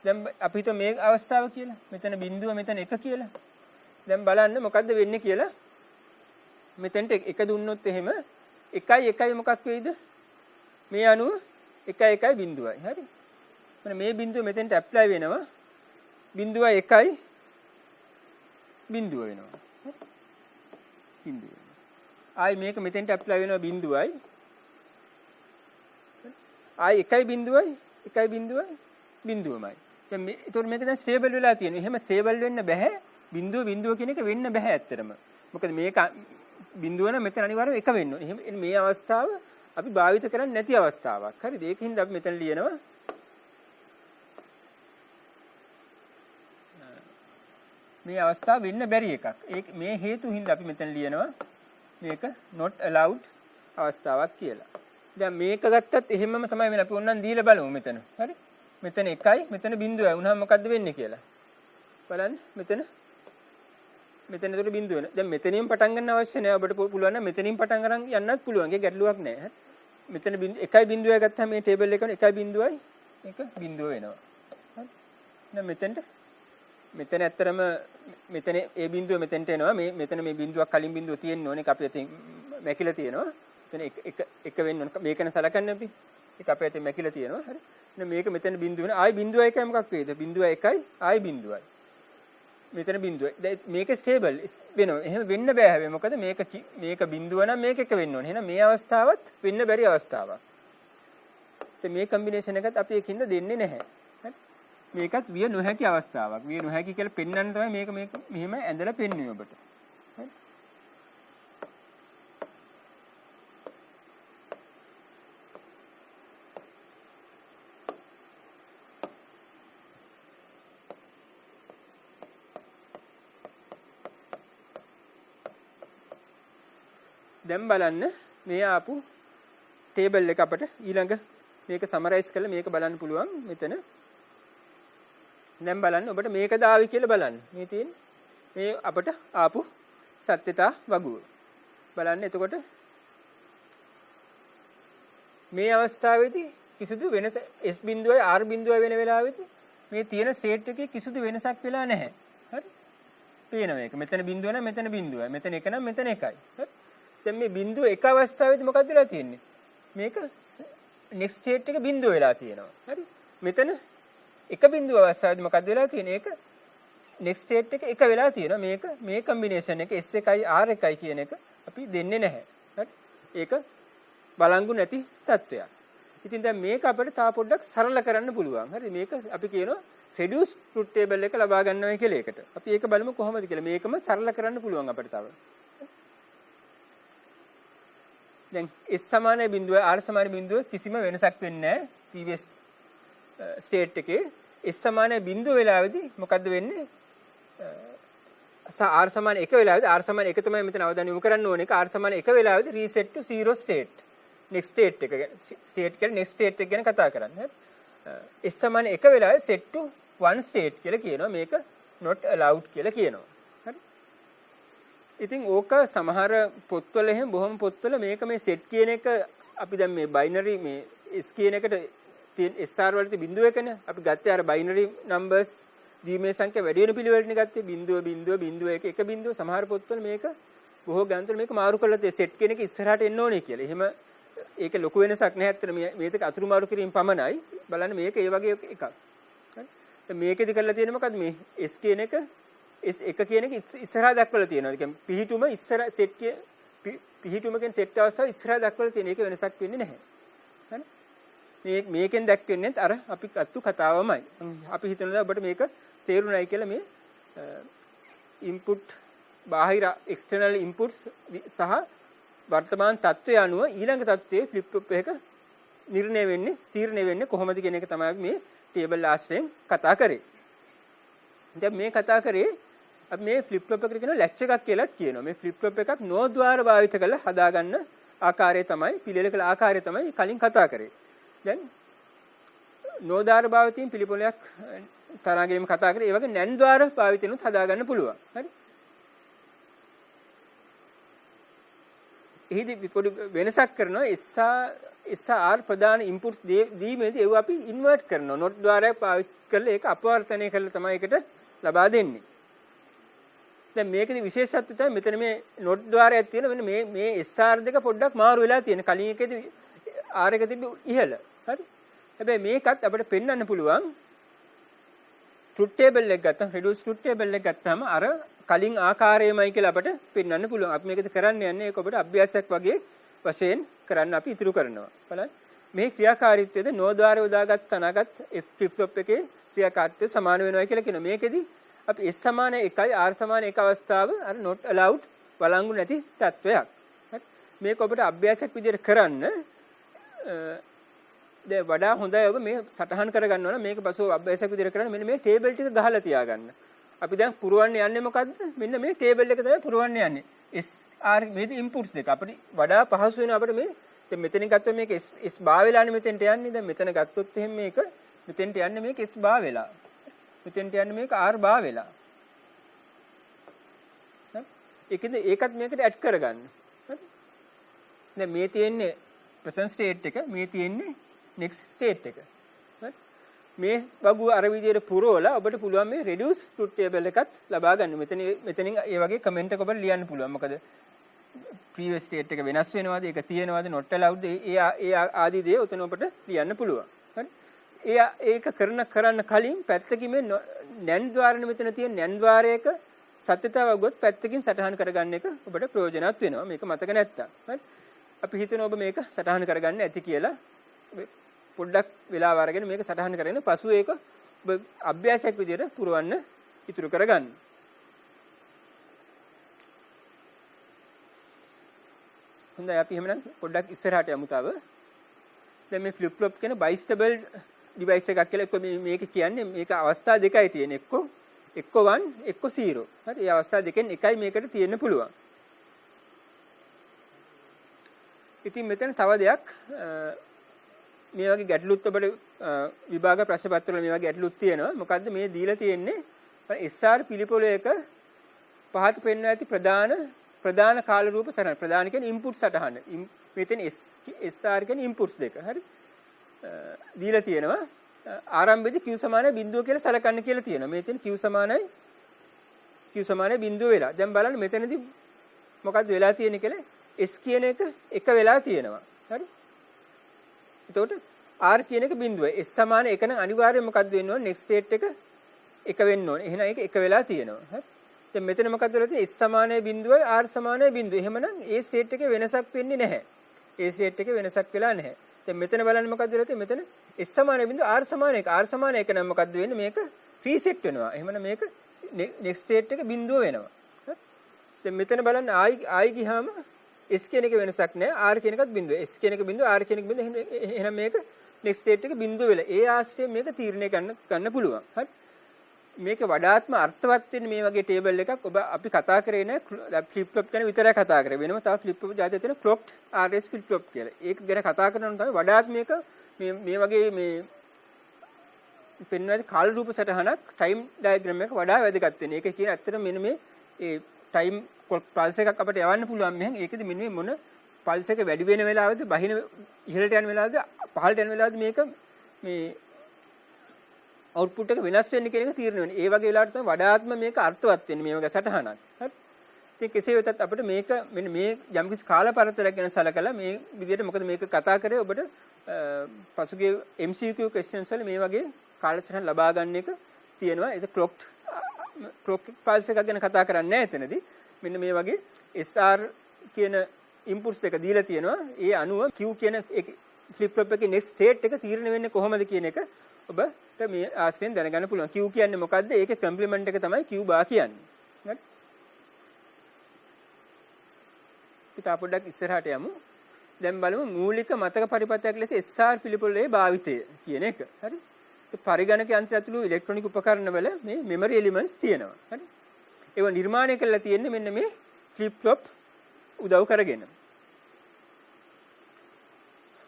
දැන් අපි හිතමු මේ අවස්ථාව කියලා. මෙතන බිඳුව මෙතන 1 කියලා. දැන් බලන්න මොකද්ද වෙන්නේ කියලා. මෙතෙන්ට 1 දුන්නොත් එහෙම 1යි මොකක් වෙයිද? මේ අනුව 1 බිඳුවයි. හරි? මේ බිඳුව මෙතෙන්ට ඇප්ලයි වෙනවා. බිඳුවයි 1යි බිඳුව වෙනවා. බිඳුව. ආයි මේක මෙතෙන්ට ඇප්ලයි වෙනවා බිඳුවයි. ආයි 1යි බිඳුවමයි. දැන් මේ ඒතකොට මේක දැන් ස්ටේබල් වෙලා තියෙනවා. එහෙම ස්ටේබල් වෙන්න බෑ. බිඳුව කියන එක වෙන්න බෑ ඇත්තටම. මොකද මේක බිඳුව නම් මෙතන අනිවාර්යයෙන් 1 වෙන්න ඕනේ. එහෙම මේ අවස්ථාව අපි භාවිත කරන්නේ නැති අවස්ථාවක්. හරිද? ඒකින්ද අපි මෙතන ලියනවා මේ අවස්ථාව වෙන්න බැරි එකක්. ඒක මේ හේතු හින්දා අපි මෙතන ලියනවා මේක not allowed අවස්ථාවක් කියලා. දැන් මේක ගත්තත් එහෙමම තමයි වෙන්නේ. අපි ඕනනම් දීලා බලමු මෙතන. හරි? මෙතන 1යි මෙතන 0යි වුණාම මොකද්ද වෙන්නේ කියලා. බලන්න මෙතන එතකොට 0 වෙන. දැන් මෙතනින් පටන් ගන්න අවශ්‍ය නැහැ. ඔබට පුළුවන් නම් මෙතනින් පටන් අරන් යන්නත් පුළුවන්. ඒක ගැටලුවක් නැහැ. මෙතන 1යි 0යි ගත්තාම මේ ටේබල් එකේ 1යි 0යි මේක 0 වෙනවා. හරි? දැන් මෙතන ඇත්තරම මෙතන ඒ බිඳුව මෙතෙන්ට එනවා. මෙතන මේ බිඳුවක් කලින් බිඳුව තියෙන්න ඕනේ. ඒක අපි අතින් මැකිලා තියෙනවා. එතන එක වෙන්න ඕන. මේකන සලකන්නේ අපි. ඒක අපේ අතින් මැකිලා තියෙනවා. හරි? එහෙනම් මේක මෙතන බිඳුව වෙන. ආයි බිඳුව එකයි මොකක් වේද? බිඳුව එකයි ආයි බිඳුවයි. මෙතන බිඳුව. මේක ස්ටේබල් වෙනවා. එහෙම වෙන්න බෑ හැබැයි. මොකද මේක බිඳුව නම් මේක එක වෙන්න ඕනේ. එහෙනම් මේ අවස්ථාවත් වෙන්න බැරි අවස්ථාවක්. මේ කම්බිනේෂන් එකත් අපි එකින්ද දෙන්නේ නැහැ. මේකත් විය නොහැකි අවස්ථාවක්. විය නොහැකි කියලා පෙන්වන්න තමයි මේක මෙහෙම ඇඳලා පෙන්වන්නේ ඔබට. හරි? දැන් බලන්න මේ ආපු ටේබල් එක අපිට ඊළඟ මේක සමරයිස් කරලා මේක බලන්න පුළුවන් මෙතන. දැන් බලන්න ඔබට මේකද ආවි කියලා බලන්න. මේ තියෙන මේ අපට ආපු සත්‍යතා වගුව. බලන්න එතකොට මේ අවස්ථාවේදී කිසිදු වෙනස S බිඳුවයි R බිඳුවයි වෙන වෙලාවෙදී මේ තියෙන සෙට් එකේ කිසිදු වෙනසක් වෙලා නැහැ. හරි? පේනවා මේක. මෙතන බිඳුව නම් මෙතන බිඳුවයි. මෙතන එක නම් මෙතන එකයි. හරි? දැන් මේ බිඳුව එක අවස්ථාවේදී මොකක්ද වෙලා තියෙන්නේ? මේක next state එක බිඳුව වෙලා තියෙනවා. හරි? මෙතන එක බිඳුව අවස්ථාවේදී මොකක්ද වෙලා තියෙන්නේ? ඒක next state එක එක වෙලා තියෙනවා. මේ combination එක S1යි R1යි කියන එක අපි දෙන්නේ නැහැ. හරි? ඒක බලංගු නැති තත්වයක්. ඉතින් දැන් මේක අපිට තා පොඩ්ඩක් සරල කරන්න පුළුවන්. හරි? මේක අපි කියනවා reduced truth table එක ලබා ගන්නවයි කියලා ඒකට. අපි ඒක බලමු කොහොමද කියලා. මේකම සරල කරන්න පුළුවන් අපිට තව. දැන් S සමාන බිඳුව R සමාන බිඳුව කිසිම වෙනසක් වෙන්නේ නැහැ previous state එකේ. S සමාන බිඳුව වෙලාවේදී මොකද්ද වෙන්නේ? R සමාන 1 වෙලාවේදී R සමාන 1 තමයි මෙතන අවධානය යොමු කරන්න ඕනේ. R සමාන 1 වෙලාවේදී reset to 0 state. next state එක state කියලා next state එක ගැන කතා කරන්නේ. S සමාන 1 වෙලාවේ set to 1 state කියලා කියනවා. මේක not allowed කියලා කියනවා. ඉතින් ඕක සමහර පොත්වල එහෙම බොහොම පොත්වල මේක මේ set කියන එක අපි දැන් මේ binary මේ S කියන එකට තියෙන SR වල තියෙන බිඳුව එකනේ අපි ගත්තේ අර binary numbers දීමේ සංඛ්‍යා වැඩි වෙන පිළිවෙලටනේ ගත්තේ බිඳුව බිඳුව බිඳුව එක බිඳුව සමහර පොත්වල මේක බොහෝ ග්‍රන්ථවල මේක මාරු කරලා තියෙන්නේ set කියන එක ඉස්සරහට එන්න ඕනේ කියලා. එහෙම ඒක ලොකු වෙනසක් නැහැ අතන මේක අතුරු මාරු කිරීම පමණයි. බලන්න මේක ඒ වගේ එකක්. හරි? දැන් මේකෙදි කරලා තියෙන්නේ මොකද්ද මේ S කියන එක S1 කියන එක ඉස්සරහා දක්වලා තියෙනවා. ඒ කියන්නේ පිහිටුම ඉස්සර සෙට් පිහිටුම කියන සෙට් අවස්ථාව ඉස්සරහා දක්වලා තියෙන. ඒක වෙනසක් වෙන්නේ නැහැ. හරි? මේකෙන් දැක්වෙන්නේ අර අපි අත්තු කතාවමයි. අපි හිතනවා ඔබට මේක තේරුණායි කියලා මේ ඉන්පුට් බාහිර එක්ස්ටර්නල් ඉන්පුට්ස් සහ වර්තමාන තත්ත්වය අනුව ඊළඟ තත්ත්වයේ ෆ්ලිප් ෆ්ලොප් එක තීරණය වෙන්නේ කොහොමද කියන එක තමයි මේ ටේබල් ආශ්‍රයෙන් කතා කරේ. දැන් මේ කතා කරේ අපි මේ ෆ්ලිප් ෆ්ලොප් එකට කියන ලැච් එකක් කියලාත් කියනවා. මේ ෆ්ලිප් ෆ්ලොප් එකක් නෝද්වාර භාවිත කරලා හදාගන්න ආකාරය තමයි පිළිවෙල කළ ආකාරය තමයි කලින් කතා කරේ. දැන් නෝද්වාර භාවිතයෙන් පිළිපොලයක් තරහා ගැනීම කතා කරේ. ඒ වගේ නැන් ద్వාර භාවිතෙනුත් හදාගන්න පුළුවන්. හරි? එහිදී පොඩි වෙනසක් කරනවා SR ප්‍රධාන ඉන්පුට්ස් දීමේදී ඒව අපි ඉන්වර්ට් කරනවා. not ద్వාරයක් පාවිච්චි කරලා ඒක අපවර්තනය කරලා තමයි ඒකට ලබා දෙන්නේ. දැන් මේකේ විශේෂත්වය තමයි මෙතන මේ not ద్వාරයක් තියෙන මෙන්න මේ SR දෙක පොඩ්ඩක් මාරු වෙලා තියෙන. කලින් එකේදී R එක තිබ්බ ඉහළ. හරි? හැබැයි මේකත් අපිට පෙන්වන්න පුළුවන් truth table එක ගත්තාම reduced truth table එක ගත්තාම අර කලින් ආකාරයමයි කියලා අපිට පෙන්වන්න පුළුවන්. අපි මේකද කරන්න යන්නේ ඒක ඔබට අභ්‍යාසයක් වගේ වශයෙන් කරන්න අපි ඉතුරු කරනවා. බලන්න. මේ ක්‍රියාකාරීත්වයේද නෝද්වාරය උදාගත් අනාගත flip flop එකේ ක්‍රියාකාරීත්වය සමාන වෙනවා කියලා කියනවා. මේකෙදි අපි S සමාන 1යි R සමාන 1 අවස්ථාව අර not allowed වළංගු නැති තත්වයක්. හරි? මේක ඔබට අභ්‍යාසයක් විදිහට කරන්න දැන් වඩා හොඳයි ඔබ මේ සටහන් කරගන්න ඕන මේක පසුව අභ්‍යාසයක් විදිහට කරන්න මෙන්න මේ ටේබල් ටික ගහලා තියාගන්න. අපි දැන් පුරවන්න යන්නේ මොකද්ද? මෙන්න මේ ටේබල් එක තමයි පුරවන්න යන්නේ. SR මේක ඉන්පුට්ස් දෙක. අපිට වඩා පහසු වෙනවා අපිට මේ දැන් මෙතනින් ගත්තොත් මේක S බා වෙලානේ මෙතෙන්ට යන්නේ. දැන් මෙතන ගත්තොත් එහෙම මේක මෙතෙන්ට යන්නේ මේක S බා වෙලා. මෙතෙන්ට යන්නේ මේක R බා වෙලා. හරි? ඒකත් මේකට ඇඩ් කරගන්න. හරි? දැන් මේ තියෙන්නේ present state එක, මේ තියෙන්නේ next state එක. හරි? මේ වගුව අර විදිහට පුරවලා ඔබට පුළුවන් මේ reduce truth table එකත් ලබා ගන්න. මෙතනින් ඒ වගේ කමෙන්ට් එක ඔබට ලියන්න පුළුවන්. මොකද previous state එක වෙනස් වෙනවද? ඒක තියෙනවද? not allowed ඒ ආදී දේ උතන ඔබට ලියන්න පුළුවන්. හරි? ඒක කරන්න කලින් පැත්තකින් මේ NAND ద్వාරනේ මෙතන තියෙන NAND ద్వාරයක සත්‍යතාව ගොත් පැත්තකින් සටහන් කරගන්න එක ඔබට ප්‍රයෝජනවත් වෙනවා. මේක මතක නැත්තම්. හරි? අපි හිතන ඔබ මේක සටහන් කරගන්න ඇති කියලා පොඩ්ඩක් වෙලාව අරගෙන මේක සටහන් කරගෙන පසු ඒක ඔබ අභ්‍යාසයක් විදිහට පුරවන්න ඉතුරු කරගන්න. හොඳයි අපි එහෙනම් පොඩ්ඩක් ඉස්සරහට යමු තව. දැන් මේ ෆ්ලිප් ෆ්ලොප් කියන බයිස්ටබල් ඩිවයිස් එකක් කියලා එක්ක මේක කියන්නේ මේක අවස්ථා දෙකයි තියෙන. එක්ක 1 එක්ක 0. හරි? ඒ අවස්ථා දෙකෙන් එකයි මේකට තියෙන්න පුළුවන්. ඉතින් මෙතන තව දෙයක් මේ වගේ ගැටලුත් ඔබට විභාග ප්‍රශ්න පත්‍රවල මේ වගේ ගැටලුත් තියෙනවා. මොකද්ද මේ දීලා තියෙන්නේ? SR පිළිපොලයක පහත පෙන්වා ඇති ප්‍රධාන කාල රූප සටහන. ප්‍රධාන කියන්නේ ඉන්පුට් සටහන. මෙතන SR කියන්නේ ඉන්පුට්ස් දෙක. හරි? දීලා තියෙනවා. ආරම්භයේදී q සමානයි බිඳුව කියලා සලකන්න කියලා තියෙනවා. මේ තියෙන q සමානයි බිඳුව වෙලා. දැන් බලන්න මෙතනදී මොකද්ද වෙලා තියෙන්නේ කියලා S කියන එක වෙලා තියෙනවා. හරි? එතකොට R කියන එක බිඳුව. S සමාන එක නම් අනිවාර්යයෙන් මොකද්ද වෙන්න ඕනේ? next state එක වෙන්න ඕනේ. එහෙනම් ඒක එක වෙලා තියෙනවා. හරි? දැන් මෙතන මොකද්ද වෙලා තියෙන්නේ? S සමානයි බිඳුවයි R සමානයි බිඳුව. එහෙමනම් ඒ state එකේ වෙනසක් වෙන්නේ නැහැ. ඒ state එකේ වෙනසක් වෙලා නැහැ. දැන් මෙතන බලන්න මොකද්ද වෙලා තියෙන්නේ? මෙතන S සමානයි බිඳුව R සමාන එක. R සමාන එක නම් මොකද්ද වෙන්නේ? මේක reset වෙනවා. එහෙමනම් මේක next state එක බිඳුව වෙනවා. හරි? දැන් මෙතන බලන්න ආයි ගියාම S කියන එක වෙනසක් නැහැ. R කියන එකත් බිඳුව. S කියන එක බිඳුව, R කියන එක බිඳුව. එහෙනම් මේක next state එක බිඳුව වෙලා. ඒ ආශ්‍රයෙන් මේක තීරණය ගන්න පුළුවන්. හරි? මේක වඩාත්ම අර්ථවත් වෙන්නේ මේ වගේ ටේබල් එකක්. අපි කතා කරේ නෑ ෆ්ලිප් ෆ්ලොප් ගැන විතරයි කතා කරේ. වෙනම තව ෆ්ලිප් ෆ්ලොප් જાතිය තියෙන clocked RS ෆ්ලිප් ෆ්ලොප් කියලා. ඒක ගැන කතා කරනවා තමයි වඩාත් මේක මේ වගේ මේ පෙන්වන කාල රූප සටහනක් ටයිම් ඩයග්‍රෑම් එක වඩා වැදගත් වෙන්නේ. ඒක කියන ඇත්තටම මෙන්න මේ ඒ ටයිම් පල්ස් එකක් අපිට යවන්න පුළුවන් මෙහෙන්. ඒකෙදි මෙන්න මේ මොන පල්ස් එක වැඩි වෙන වෙලාවද බහින ඉහළට යන වෙලාවද පහළට යන වෙලාවද මේක මේ අවුට්පුට් එක වෙනස් වෙන්නේ කියන එක තීරණය වෙන්නේ. ඒ වගේ වෙලාවට තමයි වඩාත්ම මේක අර්ථවත් වෙන්නේ මේ වගේ සටහනක්. හරි? ඉතින් කෙසේ වෙතත් අපිට මේක මෙන්න මේ යම්කිසි කාල පරතරයක් ගැන සලකලා මේ විදිහට මොකද මේක කතා කරේ ඔබට පසුගිය MCQ questions වල මේ වගේ කාලසටහන ලබා ගන්න එක තියෙනවා. ඒක clock pulse එකක් ගැන කතා කරන්නේ නැහැ එතනදී. මෙන්න මේ වගේ SR කියන inputs දෙක දීලා තියෙනවා. ඒ අනුව Q කියන flip flop එකේ next state එක තීරණය වෙන්නේ කොහොමද කියන එක ඔබට මේ ආශ්‍රයෙන් දැනගන්න පුළුවන්. Q කියන්නේ මොකද්ද? ඒකේ කම්ප්ලිමන්ට් එක තමයි Q bar කියන්නේ. හරි? kita පොඩ්ඩක් ඉස්සරහට යමු. දැන් බලමු මූලික මතක පරිපථයක් ලෙස SR පිළිපොළේ භාවිතය කියන එක. හරි? පරිගණක යන්ත්‍ර ඇතුළු ඉලෙක්ට්‍රොනික උපකරණ වල මේ memory elements තියෙනවා. හරි? ඒව නිර්මාණය කරලා තියෙන්නේ මෙන්න මේ flip flop උදව් කරගෙන.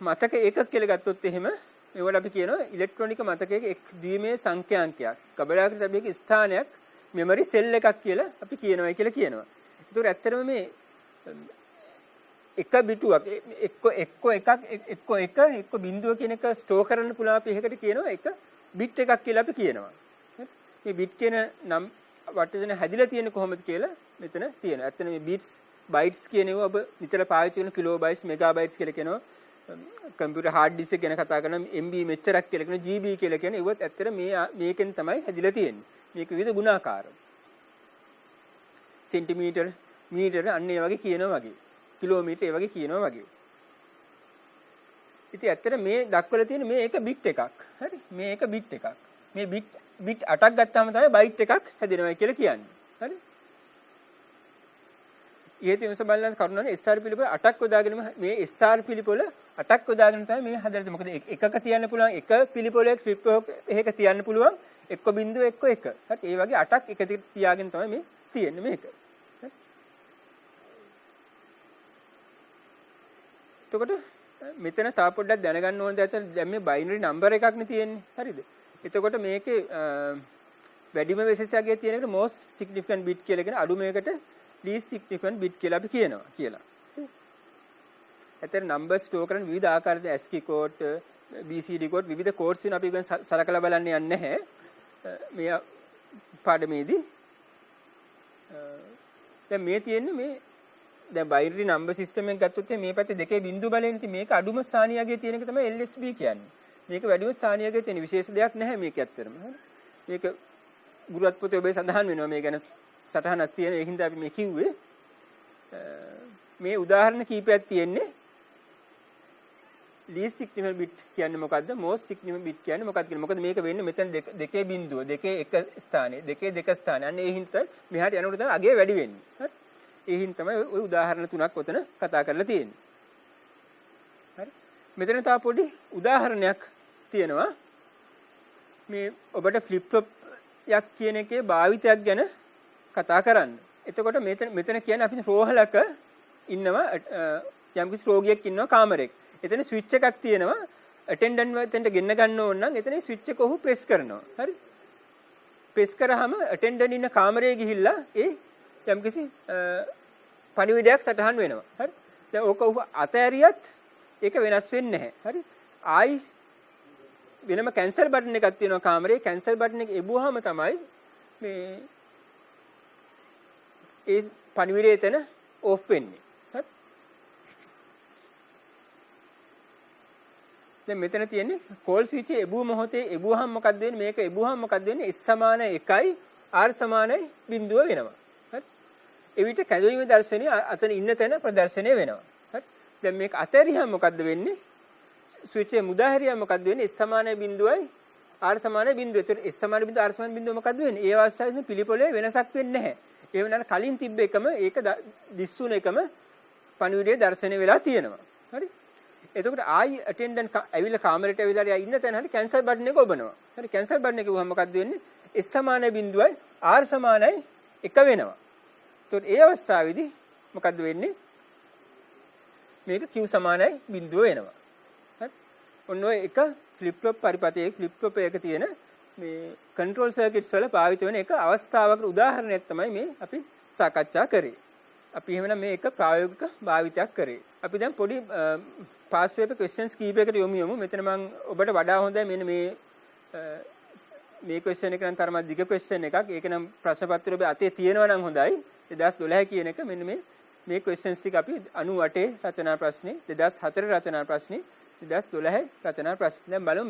මතක ඒකක් කියලා ගත්තොත් එහෙම මේවට අපි කියනවා ඉලෙක්ට්‍රොනික මතකයක එක් ද්විමේය සංඛ්‍යාංකයක්. කබලයකට තිබෙක ස්ථානයක් memory cell එකක් කියලා අපි කියනවා කියනවා. ඒතකොට ඇත්තටම මේ එක බිටුවක් එක්ක බිඳුව කියන එක ස්ටෝර් කරන්න පුළුවන් අපි එකකට කියනවා එක බිට් එකක් කියලා අපි කියනවා. මේ බිට් කියන නම් වටේන හැදිලා තියෙන්නේ කොහොමද කියලා මෙතන තියෙනවා. ඇත්තට මේ බිට්ස් බයිට්ස් කියන ඒවා ඔබ නිතර පාවිච්චි කරන කිලෝ බයිට්ස් මෙගා බයිට්ස් කියලා කියනවා. කම්පියුටර් හાર્ඩ් ඩිස්ක් ගැන කතා කරන MB මෙච්චරක් කියලා කියන GB කියලා කියන ඒවත් ඇත්තට මේකෙන් තමයි හැදිලා තියෙන්නේ. මේක විවිධ ගුණාකාර. සෙන්ටිමීටර් මීටර අන්න ඒ වගේ කියනවා වගේ. කිලෝමීටර ඒ වගේ කියනවා වගේ. ඉතින් ඇත්තට මේ දක්වලා තියෙන මේ එක බිට් එකක්. හරි? මේ එක බිට් එකක්. මේ බිට් 8ක් ගත්තාම තමයි බයිට් එකක් හැදෙනවා කියලා කියන්නේ. හරි? ඊට උස බලන කරුණානේ SR පිළිපොළ 8ක් යොදාගෙන මේ SR පිළිපොළ 8ක් යොදාගෙන තමයි මේ හදලා තියෙන්නේ. මොකද එකක තියන්න පුළුවන් එක පිළිපොළයක් ෆ්ලිප් එකක තියන්න පුළුවන් එක්ක බිංදුව එක්ක 1. හරි. ඒ වගේ 8ක් එක තියාගෙන තමයි මේ තියෙන්නේ මේක. හරි. එතකොට මෙතන තව පොඩ්ඩක් දැනගන්න ඕන දෙයක් දැන් මේ බයිනරි නම්බර් එකක් නේ තියෙන්නේ. හරිද? එතකොට මේකේ වැඩිම විශේෂයක්ගේ තියෙන එකට most significant bit කියලා කියන අඩු මේකට least significant bit කියලා අපි කියලා. ඇතර නම්බර් ස්ටෝර් කරන විවිධ ආකාරද ASCII code, BCD code විවිධ codes වෙන අපි ඉගෙන සලකලා බලන්න යන්නේ නැහැ. මේ පාඩමේදී දැන් මේ තියෙන්නේ මේ දැන් බයිනරි නම්බර් සිස්ටම් එක ගත්තොත් මේ පැත්තේ දෙකේ බිංදු බලයෙන් ඉතින් මේක අඩුම ස්ථානියගේ තියෙන එක තමයි LSB කියන්නේ. මේක වැඩිම ස්ථානියගේ තියෙන විශේෂ දෙයක් නැහැ මේක ඇත්තටම. මේක ගුරුත් පොතේ ඔබේ සඳහන් වෙනවා මේ ගැන සටහනක් තියෙන. ඒ හින්දා අපි මේ කිව්වේ. මේ උදාහරණ කීපයක් තියෙන්නේ least significant bit කියන්නේ මොකද්ද? most significant bit කියන්නේ මොකක්ද කියලා. මොකද මේක වෙන්නේ මෙතන දෙකේ බිංදුව, දෙකේ එක ස්ථානයේ, දෙකේ දෙක ස්ථානයේ. අන්න ඒ හින්දා මෙහාට යනකොට තමයි අගේ වැඩි වෙන්නේ. හරි? ඒ හින්දා තමයි ওই උදාහරණ තුනක් ඔතන කතා කරලා තියෙන්නේ. හරි? මෙතන තව පොඩි උදාහරණයක් තියෙනවා. මේ ඔබට ෆ්ලිප් ෆ්ලොප් යක් කියන එකේ භාවිතයක් ගැන කතා කරන්න. එතකොට මෙතන කියන්නේ අපි රෝහලක ඉන්නවා යම්කිසි රෝගියෙක් ඉන්නවා කාමරයක. එතන ස්විච් එකක් තියෙනවා. ඇටෙන්ඩන්ට් එතනට ගෙන්න ගන්න ඕන නම් එතන ස්විච් එක ඔහු ප්‍රෙස් කරනවා. හරි? ප්‍රෙස් කරාම ඇටෙන්ඩන්ට් ඉන්න කාමරේ ගිහිල්ලා ඒ යම්කිසි පණිවිඩයක් සටහන් වෙනවා. හරි? දැන් ඕක ඔහු අතෑරියත් ඒක වෙනස් වෙන්නේ නැහැ. හරි? ආයි වෙනම කැන්සල් බටන් එකක් තියෙනවා කාමරේ. කැන්සල් බටන් එක එබුවාම තමයි මේ ඒ පණිවිඩය එතන ඕෆ් වෙන්නේ. හරි? දැන් මෙතන තියෙන්නේ කෝල් ස්විච් එක එබුව මොහොතේ එබුවාම මොකක්ද වෙන්නේ? මේක එබුවාම මොකක්ද වෙන්නේ? S සමාන 1යි R සමානයි බිංදුව වෙනවා. හරි? එවිට කැඳවීමේ දර්ශනය අතන ඉන්න තැන ප්‍රදර්ශනය වෙනවා. හරි? දැන් මේක අතහැරියම මොකද්ද වෙන්නේ? ස්විච් එක මුදාහැරියම මොකද්ද වෙන්නේ? S සමානයි බිංදුවයි R සමානයි බිංදුව. ඒතර S සමාන බිංදුව R සමාන බිංදුව මොකද්ද වෙන්නේ? ඒ අවස්ථාවේ පිළිපොලේ වෙනසක් වෙන්නේ නැහැ. ඒ වෙනාට කලින් තිබ්බ එකම ඒක දිස්සුන එකම පණිවිඩයේ දර්ශනය වෙලා තියෙනවා. හරි? එතකොට ආයි ඇටෙන්ඩන්ට් ඇවිල්ලා කාමරේට ඇවිල්ලා ඉන්න තැන හරි කැන්සල් බටන් එක ඔබනවා. හරි කැන්සල් බටන් එක වුවම මොකද්ද වෙන්නේ? S සමානයි බිංදුවයි R සමානයි 1 වෙනවා. එතකොට ඒ අවස්ථාවේදී මොකද්ද වෙන්නේ? මේක Q සමානයි බිංදුව වෙනවා. හරි? ඔන්න ඔය එක ෆ්ලිප් ෆ්ලොප් පරිපතයේ ෆ්ලිප් ෆ්ලොප් එක තියෙන මේ කන්ට්‍රෝල් සර්කිට්ස් වල පාවිච්චි වෙන එක අවස්ථාවකට උදාහරණයක් තමයි මේ අපි සාකච්ඡා කරේ. අපි එහෙමනම් මේ එක ප්‍රායෝගික භාවිතයක් කරේ. අපි දැන් පොඩි පාස් පේපර් ක්වෙස්චන්ස් කීපයකට යමු. මෙතන මම ඔබට වඩා හොඳයි මෙන්න මේ ක්වෙස්චන් එක නම් තරමක් දිග ක්වෙස්චන් එකක්. ඒක නම් ප්‍රශ්න පත්‍රය ඔබ අතේ තියෙනවා නම් හොඳයි. 2012 කියන එක මෙන්න මේ ක්වෙස්චන්ස් ටික අපි 98 රචනා ප්‍රශ්නේ, 2004 රචනා ප්‍රශ්නේ, 2012 රචනා ප්‍රශ්න. දැන් බලමු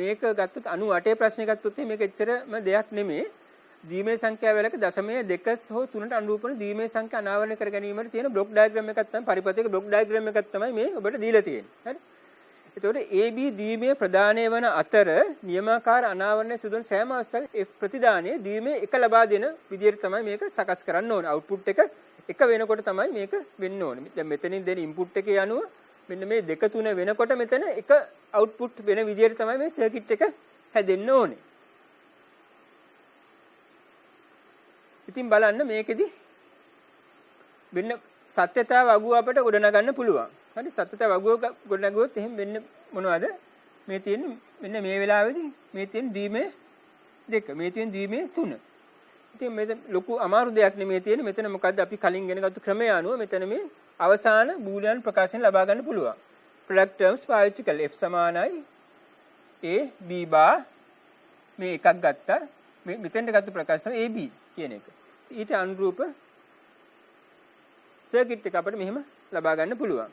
මේක ගත්තොත් 98 ප්‍රශ්නේ ගත්තොත් මේක එච්චරම දෙයක් නෙමෙයි. ද්විමේය සංඛ්‍යා වලක දශමය 2 හෝ 3ට අනුරූප වන ද්විමේය සංඛ්‍යා අනාවරණය කර ගැනීමට තියෙන බ්ලොක් ඩයග්‍රෑම් එකක් තමයි පරිපතයක බ්ලොක් ඩයග්‍රෑම් එකක් තමයි මේ ඔබට දීලා තියෙන්නේ. හරි? එතකොට AB ද්විමේය ප්‍රදානය වන අතර නියමාකාර අනාවරණය සිදුවන සෑම අවස්ථාවක F ප්‍රතිදානයේ ද්විමේය එක ලබා දෙන විදිහට තමයි මේක සකස් කරන්න ඕනේ. අවුට්පුට් එක වෙනකොට තමයි මේක වෙන්න ඕනේ. දැන් මෙතනින් දෙන ඉන්පුට් එකේ යනුව මෙන්න මේ 2 3 වෙනකොට මෙතන එක අවුට්පුට් වෙන විදිහට තමයි මේ සර්කිට් එක හැදෙන්න ඕනේ. ඉතින් බලන්න මේකෙදි වෙන සත්‍යතාව වගුව අපට ගොඩනගන්න පුළුවන්. හරි සත්‍යතාව වගුව ගොඩනගුවොත් එහෙනම් වෙන්නේ මොනවද? මේ තියෙන්නේ මෙන්න මේ වෙලාවේදී මේ තියෙන ද්විමේය 2, මේ තියෙන ද්විමේය 3. ඉතින් මේක ලොකු අමාරු දෙයක් නෙමෙයි තියෙන්නේ. මෙතන මොකද්ද අපි කලින් ඉගෙනගත්තු ක්‍රමය අනුව මෙතන මේ අවසාන බූලියන් ප්‍රකාශන ලබා ගන්න පුළුවන්. ප්‍රොඩක්ට් ටර්ම්ස් පාවිච්චි කළා. F සමානයි A B bar මේ එකක් ගත්තා. මේ මෙතෙන්ට ගත්ත ප්‍රකාශ තමයි AB කියන එක. ඊට අනුරූප සර්කිට් එක අපිට මෙහෙම ලබා ගන්න පුළුවන්.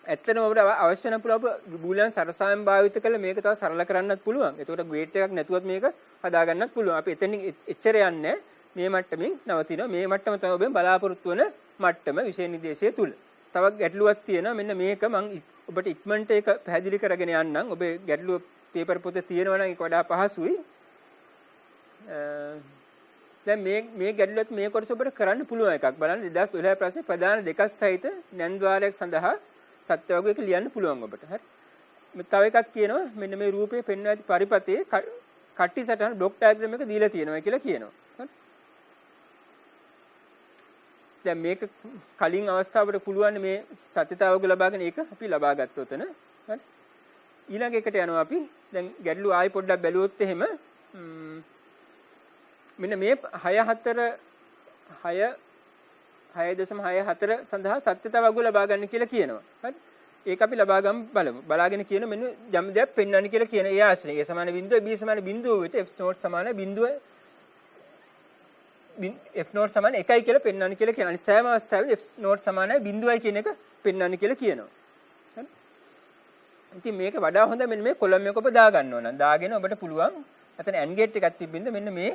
ඇත්තටම අපිට අවශ්‍ය නම් පුළුවන් බූලියන් සරසායම් භාවිත කළ මේක තව සරල කරන්නත් පුළුවන්. එතකොට ගේට් එකක් නැතුවත් මේක හදා ගන්නත් පුළුවන්. අපි එතනින් එච්චර යන්නේ මේ මට්ටමින් නවතිනවා. මේ මට්ටම තමයි ඔබෙන් බලාපොරොත්තු වෙන මට්ටම විෂය නිර්දේශය තුල. තවත් ගැටලුවක් තියෙනවා. මෙන්න මේක මම ඔබට ඉක්මනට ඒක පැහැදිලි කරගෙන යන්නම්. ඔබේ ගැටලුව පේපර් පොතේ තියෙනවා නම් ඒක වඩා පහසුයි. දැන් මේ ගැටලුවත් මේ කොටස ඔබට කරන්න පුළුවන් එකක්. බලන්න 2012 ප්‍රශ්නේ ප්‍රධාන දෙකක් සහිත නැන්ද්වාරයක් සඳහා සත්‍ය වගුවක ලියන්න පුළුවන් ඔබට. හරි. තව එකක් කියනවා මෙන්න මේ රූපේ පෙන්වා ඇති පරිපතේ කට්ටි සටහන බ්ලොක් ඩයග්‍රෑම් එක දීලා තියෙනවා කියලා කියනවා. හරි. දැන් මේක කලින් අවස්ථාවකට පුළුවන් මේ සත්‍යතාවක ලබාගෙන ඒක අපි ලබා ගත්තොත් හරි. ඊළඟ එකට යනවා අපි. දැන් ගැටලු ආයි පොඩ්ඩක් බැලුවොත් එහෙම මෙන්න මේ 6.64 සඳහා සත්‍යතාවක ලබා ගන්න කියලා කියනවා. හරි. ඒක අපි ලබා ගමු බලමු. බලාගෙන කියන මෙන්න යම් දෙයක් පෙන්වන්න කියලා කියන ඒ ආශ්‍රය. A සමාන බිඳුව B සමාන බිඳුව විට F නෝට් සමාන බිඳුව F නෝට් සමාන 1යි කියලා පෙන්වන්න කියලා කියනවා. අනිත් සෑම අවස්ථාවෙම F නෝට් සමානයි බිඳුවයි කියන එක පෙන්වන්න කියලා කියනවා. හරි. ඉතින් මේක වඩා හොඳ මෙන්න මේ කොලම් එක ඔබ දා ගන්න ඕන. දාගෙන ඔබට පුළුවන් අතන AND ගේට් එකක් තිබ්බින්ද මෙන්න මේ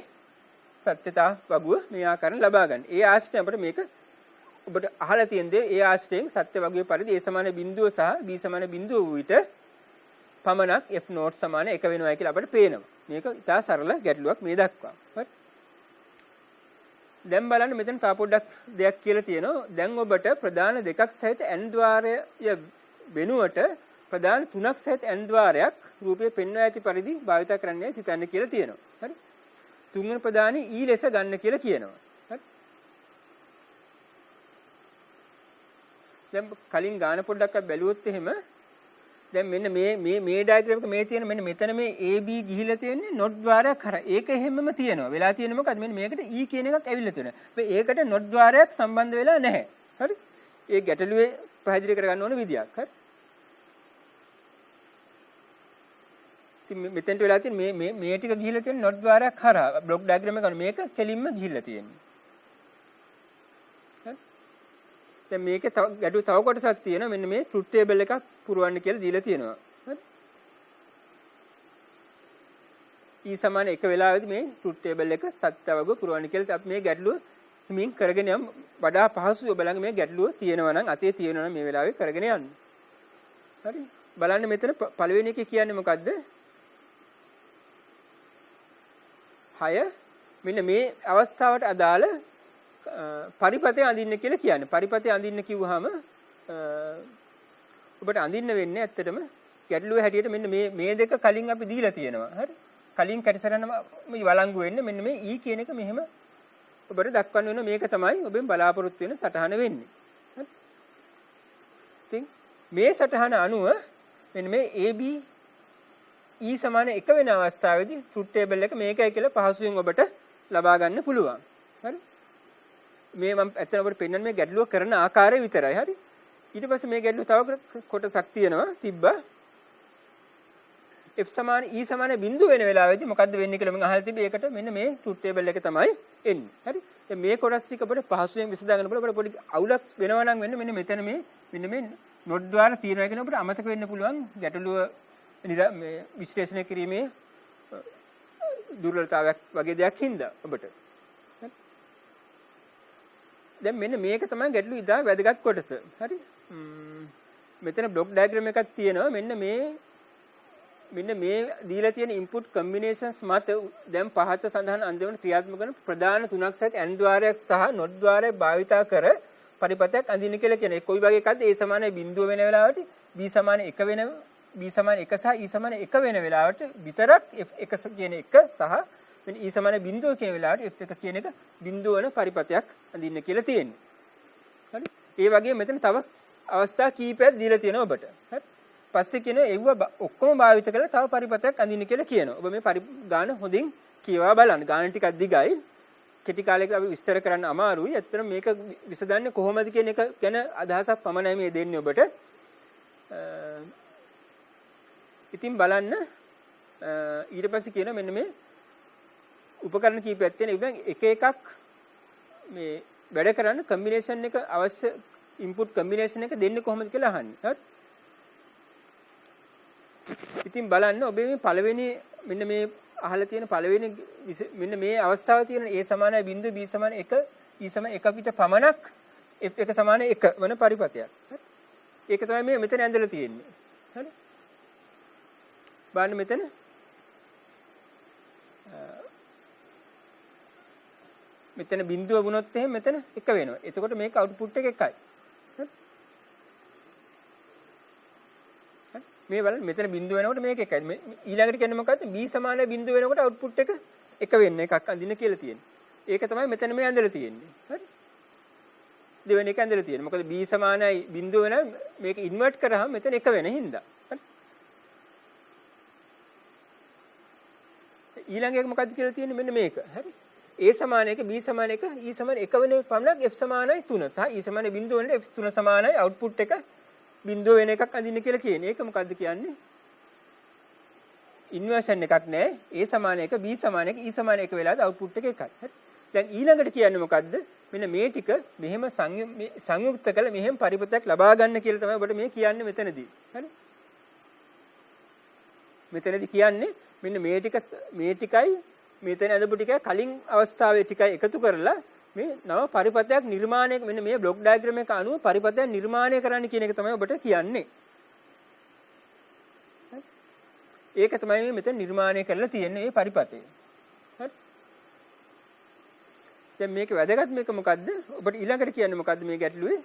සත්‍යතා වගුව මේ ආකාරයෙන් ලබා ගන්න. ඒ ආශ්‍රය අපිට මේක ඔබට අහලා තියෙන දේ ඒ ආශ්‍රයෙන් සත්‍ය වගුවේ පරිදි A සමාන බිඳුව සහ B සමාන බිඳුව විට පමණක් F නෝට් සමාන 1 වෙනවා කියලා අපිට පේනවා. මේක ඉතා සරල ගැටලුවක් මේ දක්වා. හරි. දැන් බලන්න මෙතන තා පොඩ්ඩක් දෙයක් කියලා තියෙනවා. දැන් ඔබට ප්‍රධාන දෙකක් සහිත N ద్వාරය වෙනුවට ප්‍රධාන තුනක් සහිත N ద్వාරයක් රූපයේ පෙන්වා ඇති පරිදි භාවිත කරන්නයි සිතන්න කියලා තියෙනවා. හරි. තුන්වෙනි ප්‍රධානී E ලෙස ගන්න කියලා කියනවා. දැන් කලින් ගාන පොඩ්ඩක් බැලුවොත් එහෙම දැන් මෙන්න මේ ඩයග්‍රෑම් එක මේ තියෙන මෙන්න මෙතන මේ AB ගිහිලා තියෙන්නේ නොට් ద్వාරයක් කරා. ඒක එහෙමම තියෙනවා. වෙලා තියෙන්නේ මොකද්ද? මෙන්න මේකට E කියන එකක් ඇවිල්ලා තියෙනවා. හැබැයි ඒකට නොට් ద్వාරයක් සම්බන්ධ වෙලා නැහැ. හරි? ඒ ගැටලුවේ පැහැදිලි කරගන්න ඕන විදියක්. හරි? ඉතින් මෙතෙන්ට වෙලා තියෙන මේ ටික ගිහිලා තියෙන නොට් ద్వාරයක් කරා. බ්ලොක් ඩයග්‍රෑම් එක මේක කෙලින්ම ගිහිලා තියෙන්නේ. දැන් මේකේ තව කොටසක් තියෙනවා මෙන්න මේ ට්‍රුත් ටේබල් එකක් පුරවන්න කියලා දීලා තියෙනවා. හරි. E සමාන 1 වෙලාවෙදි මේ ට්‍රුත් ටේබල් එක සත්‍ය වගුව පුරවන්න කියලා අපි මේ ගැටලුව හිමින් කරගෙන යමු. වඩා පහසුයි ඔබලඟ මේ ගැටලුව තියෙනවා නම් අතේ තියෙනවා නම් මේ වෙලාවේ කරගෙන යන්න. හරි. බලන්න මෙතන පළවෙනි එකේ කියන්නේ මොකද්ද? 6 මෙන්න මේ අවස්ථාවට අදාළ පරිපතේ අඳින්න කියලා කියන්නේ. පරිපතේ අඳින්න කිව්වහම ඔබට අඳින්න වෙන්නේ ඇත්තටම ගැටලුවේ හැටියට මෙන්න මේ දෙක කලින් අපි දීලා තියෙනවා. හරි. කලින් කැටසරන මේ වළංගු වෙන්නේ මෙන්න මේ E කියන එක මෙහෙම ඔබට දක්වන්න වෙන මේක තමයි ඔබෙන් බලාපොරොත්තු වෙන සටහන වෙන්නේ. හරි. ඉතින් මේ සටහන අනුව මෙන්න මේ AB E සමාන 1 වෙන අවස්ථාවේදී ට්‍රුත් ටේබල් එක මේකයි කියලා පහසුවෙන් ඔබට ලබා ගන්න පුළුවන්. හරි. මේ මම ඇත්තට ඔබට පෙන්වන්න මේ ගැටලුව කරන ආකාරය විතරයි. හරි. ඊට පස්සේ මේ ගැටලුව තව කොටසක් තියෙනවා තිබ්බා. F සමාන E සමාන බිඳුව වෙන වෙලාවෙදී මොකද්ද වෙන්නේ කියලා මම අහලා තිබේ. ඒකට මෙන්න මේ ට්‍රුත් ටේබල් එක තමයි එන්නේ. හරි. දැන් මේ කොටස් ටික ඔබට පහසුවෙන් විසඳා ගන්න පුළුවන්. ඔබට පොඩි අවුලක් වෙනවා නම් වෙන්න මෙන්න මෙතන මෙන්න මේ නොට් ద్వාර තියෙනවා කියන ඔබට අමතක වෙන්න පුළුවන් ගැටලුව මේ විශ්ලේෂණය කිරීමේ දුර්වලතාවයක් වගේ දෙයක් හින්දා ඔබට. දැන් මෙන්න මේක තමයි ගැටලු ඉදා වැදගත් කොටස. හරි. මෙතන බ්ලොක් ඩයග්‍රෑම් එකක් තියෙනවා. මෙන්න මේ දීලා තියෙන ඉන්පුට් කම්බිනේෂන්ස් මත දැන් පහත සඳහන් අන්දමන ක්‍රියාත්මක කරන ප්‍රධාන තුනක් සහිත AND ద్వාරයක් සහ NOT ద్వාරයක් භාවිතා කර පරිපතයක් අඳින්න කියලා කියන. ඒ කොයි වගේ එකක්ද? A සමානයි බිඳුව වෙන වෙලාවට B සමානයි 1 වෙන B සමානයි 1 සහ E සමානයි 1 වෙන වෙලාවට විතරක් F1 කියන එක සහ මෙන්න E සමාන බිඳුව කියන වෙලාවට F1 කියන එක බිඳුව වන පරිපතයක් අඳින්න කියලා තියෙන්නේ. හරි. ඒ වගේ මෙතන තව අවස්ථා කීපයක් දීලා තියෙනවා ඔබට. හරි. පස්සේ කියනවා ඒව ඔක්කොම භාවිත කරලා තව පරිපතයක් අඳින්න කියලා කියනවා. ඔබ මේ ගාන හොඳින් කියවා බලන්න. ගාන ටිකක් දිගයි. කෙටි කාලයකට අපි විස්තර කරන්න අමාරුයි. ඇත්තටම මේක විසඳන්නේ කොහොමද කියන එක ගැන අදහසක් පමණයි මේ දෙන්නේ ඔබට. ඉතින් බලන්න ඊට පස්සේ කියනවා මෙන්න මේ උපකරණ කීපයක් තියෙන එක එකක් මේ වැඩ කරන්න කම්බිනේෂන් එක අවශ්‍ය ඉන්පුට් කම්බිනේෂන් එක දෙන්නේ කොහොමද කියලා අහන්නේ. හරි. ඉතින් බලන්න ඔබ මේ පළවෙනි මෙන්න මේ අහලා තියෙන පළවෙනි මෙන්න මේ අවස්ථාවේ තියෙන A සමානයි බිඳුව B සමාන 1 E සමාන 1 පිට පමණක් F1 සමාන 1 වන පරිපතයක්. හරි. ඒක තමයි මේ මෙතන ඇඳලා තියෙන්නේ. හරි. බලන්න මෙතන මෙතන බිඳුව වුණොත් එහෙනම් මෙතන 1 වෙනවා. එතකොට මේක අවුට්පුට් එක 1යි. මේ බලන්න මෙතන බිඳුව වෙනකොට මේක එකයි. ඊළඟට කියන්නේ මොකද්ද? b සමානයි බිඳුව වෙනකොට අවුට්පුට් එක එක වෙන්න එකක් අඳින්න කියලා තියෙන්නේ. ඒක තමයි මෙතන මේ ඇඳලා තියෙන්නේ. හරි? දෙවෙනි එක ඇඳලා තියෙන්නේ. මොකද b සමානයි බිඳුව වෙන මේක ඉන්වර්ට් කරාම මෙතන එක වෙන හින්දා. හරි? ඊළඟ එක මොකද්ද කියලා තියෙන්නේ මෙන්න මේක. හරි? a සමාන 1 b සමාන 1 e සමාන 1 වෙන පමණක් f සමානයි 3 සහ e සමාන බිඳුව වෙන f 3 සමානයි අවුට්පුට් එක බිඳුව වෙන එකක් අඳින්න කියලා කියන්නේ. ඒක මොකද්ද කියන්නේ? ඉන්වර්ෂන් එකක් නෑ. a සමාන 1 b සමාන 1 e සමාන 1 වෙලාද අවුට්පුට් එක එකයි. හරි? දැන් ඊළඟට කියන්නේ මොකද්ද? මෙන්න මේ ටික මෙහෙම සංයුක්ත කළ මෙහෙම පරිපතයක් ලබා ගන්න කියලා තමයි ඔබට මේ කියන්නේ මෙතනදී. හරි? මෙතනදී කියන්නේ මෙන්න මේ ටිකයි මෙතන අදපු ටිකයි කලින් අවස්ථාවේ ටිකයි එකතු කරලා මේ නව පරිපතයක් නිර්මාණය මෙන්න මේ බ්ලොක් ඩයග්‍රෑම් එක අනුව පරිපතයක් නිර්මාණය කරන්න කියන එක තමයි ඔබට කියන්නේ. ඒක තමයි මේ මෙතන නිර්මාණය කරලා තියෙන්නේ මේ පරිපතය. හරි? දැන් මේක වැදගත් මේක මොකද්ද? ඔබට ඊළඟට කියන්නේ මොකද්ද මේ ගැටලුවේ?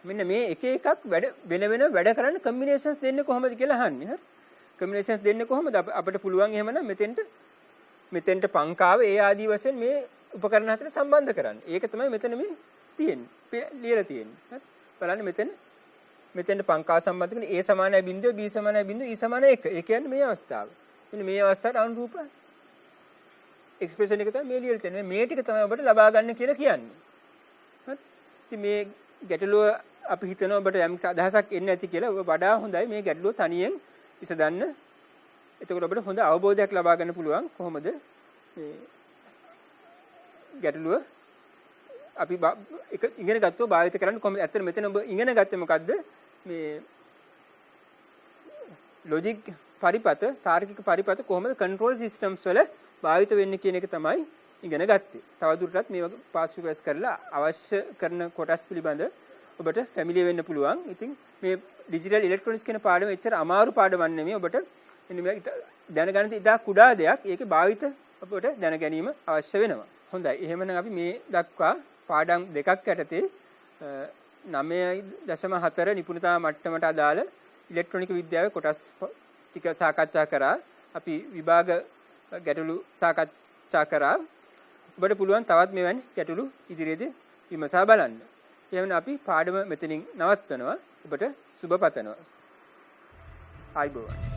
මෙන්න මේ එක එකක් වෙන වැඩ කරන්න කම්බිනේෂන්ස් දෙන්නේ කොහොමද කියලා අහන්නේ. හරි? කම්බිනේෂන්ස් දෙන්නේ කොහොමද? අපිට පුළුවන් එහෙමනම් මෙතෙන්ට පංකාව ඒ ආදී වශයෙන් මේ උපකරණ හතර සම්බන්ධ කරන්න. ඒක තමයි මෙතන මේ තියෙන්නේ. ලියලා තියෙන්නේ. හරි? බලන්න මෙතෙන්ට පංකාව සම්බන්ධ කරන a සමානයි බිඳුව b සමානයි බිඳුව e සමානයි 1. ඒ කියන්නේ මේ අවස්ථාව. මෙන්න මේ අවස්ථාවට අනුරූප එක්ස්ප්‍රෙෂන් එක තමයි මේ ලියලා තියෙන්නේ. මේ ටික තමයි ඔබට ලබා ගන්න කියලා කියන්නේ. හරි? ඉතින් මේ ගැටලුව අපි හිතනවා ඔබට යම් අදහසක් එන්නේ නැති කියලා. ඔබ වඩා හොඳයි මේ ගැටලුව තනියෙන් විසඳන්න. එතකොට ඔබට හොඳ අවබෝධයක් ලබා ගන්න පුළුවන් කොහොමද මේ ගැටලුව අපි ඉගෙන ගත්තෝ භාවිත කරන්න කොහොමද? ඇත්තට මෙතන ඔබ ඉගෙන ගත්තේ මොකද්ද? මේ ලොජික් පරිපත, තාර්කික පරිපත කොහොමද කන්ට්‍රෝල් සිස්ටම්ස් වල භාවිත වෙන්නේ කියන එක තමයි ඉගෙන ගත්තේ. තවදුරටත් මේ වගේ පාස් රිවර්ස් කරලා අවශ්‍ය කරන කොටස් පිළිබඳ ඔබට ෆැමිලියර් වෙන්න පුළුවන්. ඉතින් මේ ඩිජිටල් ඉලෙක්ට්‍රොනික්ස් කියන පාඩම එච්චර අමාරු පාඩමක් නෙමෙයි. ඔබට මෙන්න මේ දැනගන්න ඉතා කුඩා දෙයක්. ඒකේ භාවිත ඔබට දැන ගැනීම අවශ්‍ය වෙනවා. හොඳයි. එහෙමනම් අපි මේ දක්වා පාඩම් දෙකක් යටතේ 9.4 නිපුණතා මට්ටමට අදාළ ඉලෙක්ට්‍රොනික විද්‍යාවේ කොටස් ටික සාකච්ඡා කරා. අපි විභාග ගැටලු සාකච්ඡා කරා. ඔබට පුළුවන් තවත් මෙවැනි ගැටලු ඉදිරියේදී විමසා බලන්න. එහෙනම් අපි පාඩම මෙතනින් නවත්වනවා. ඔබට සුබ පතනවා. ආයිබෝවන්.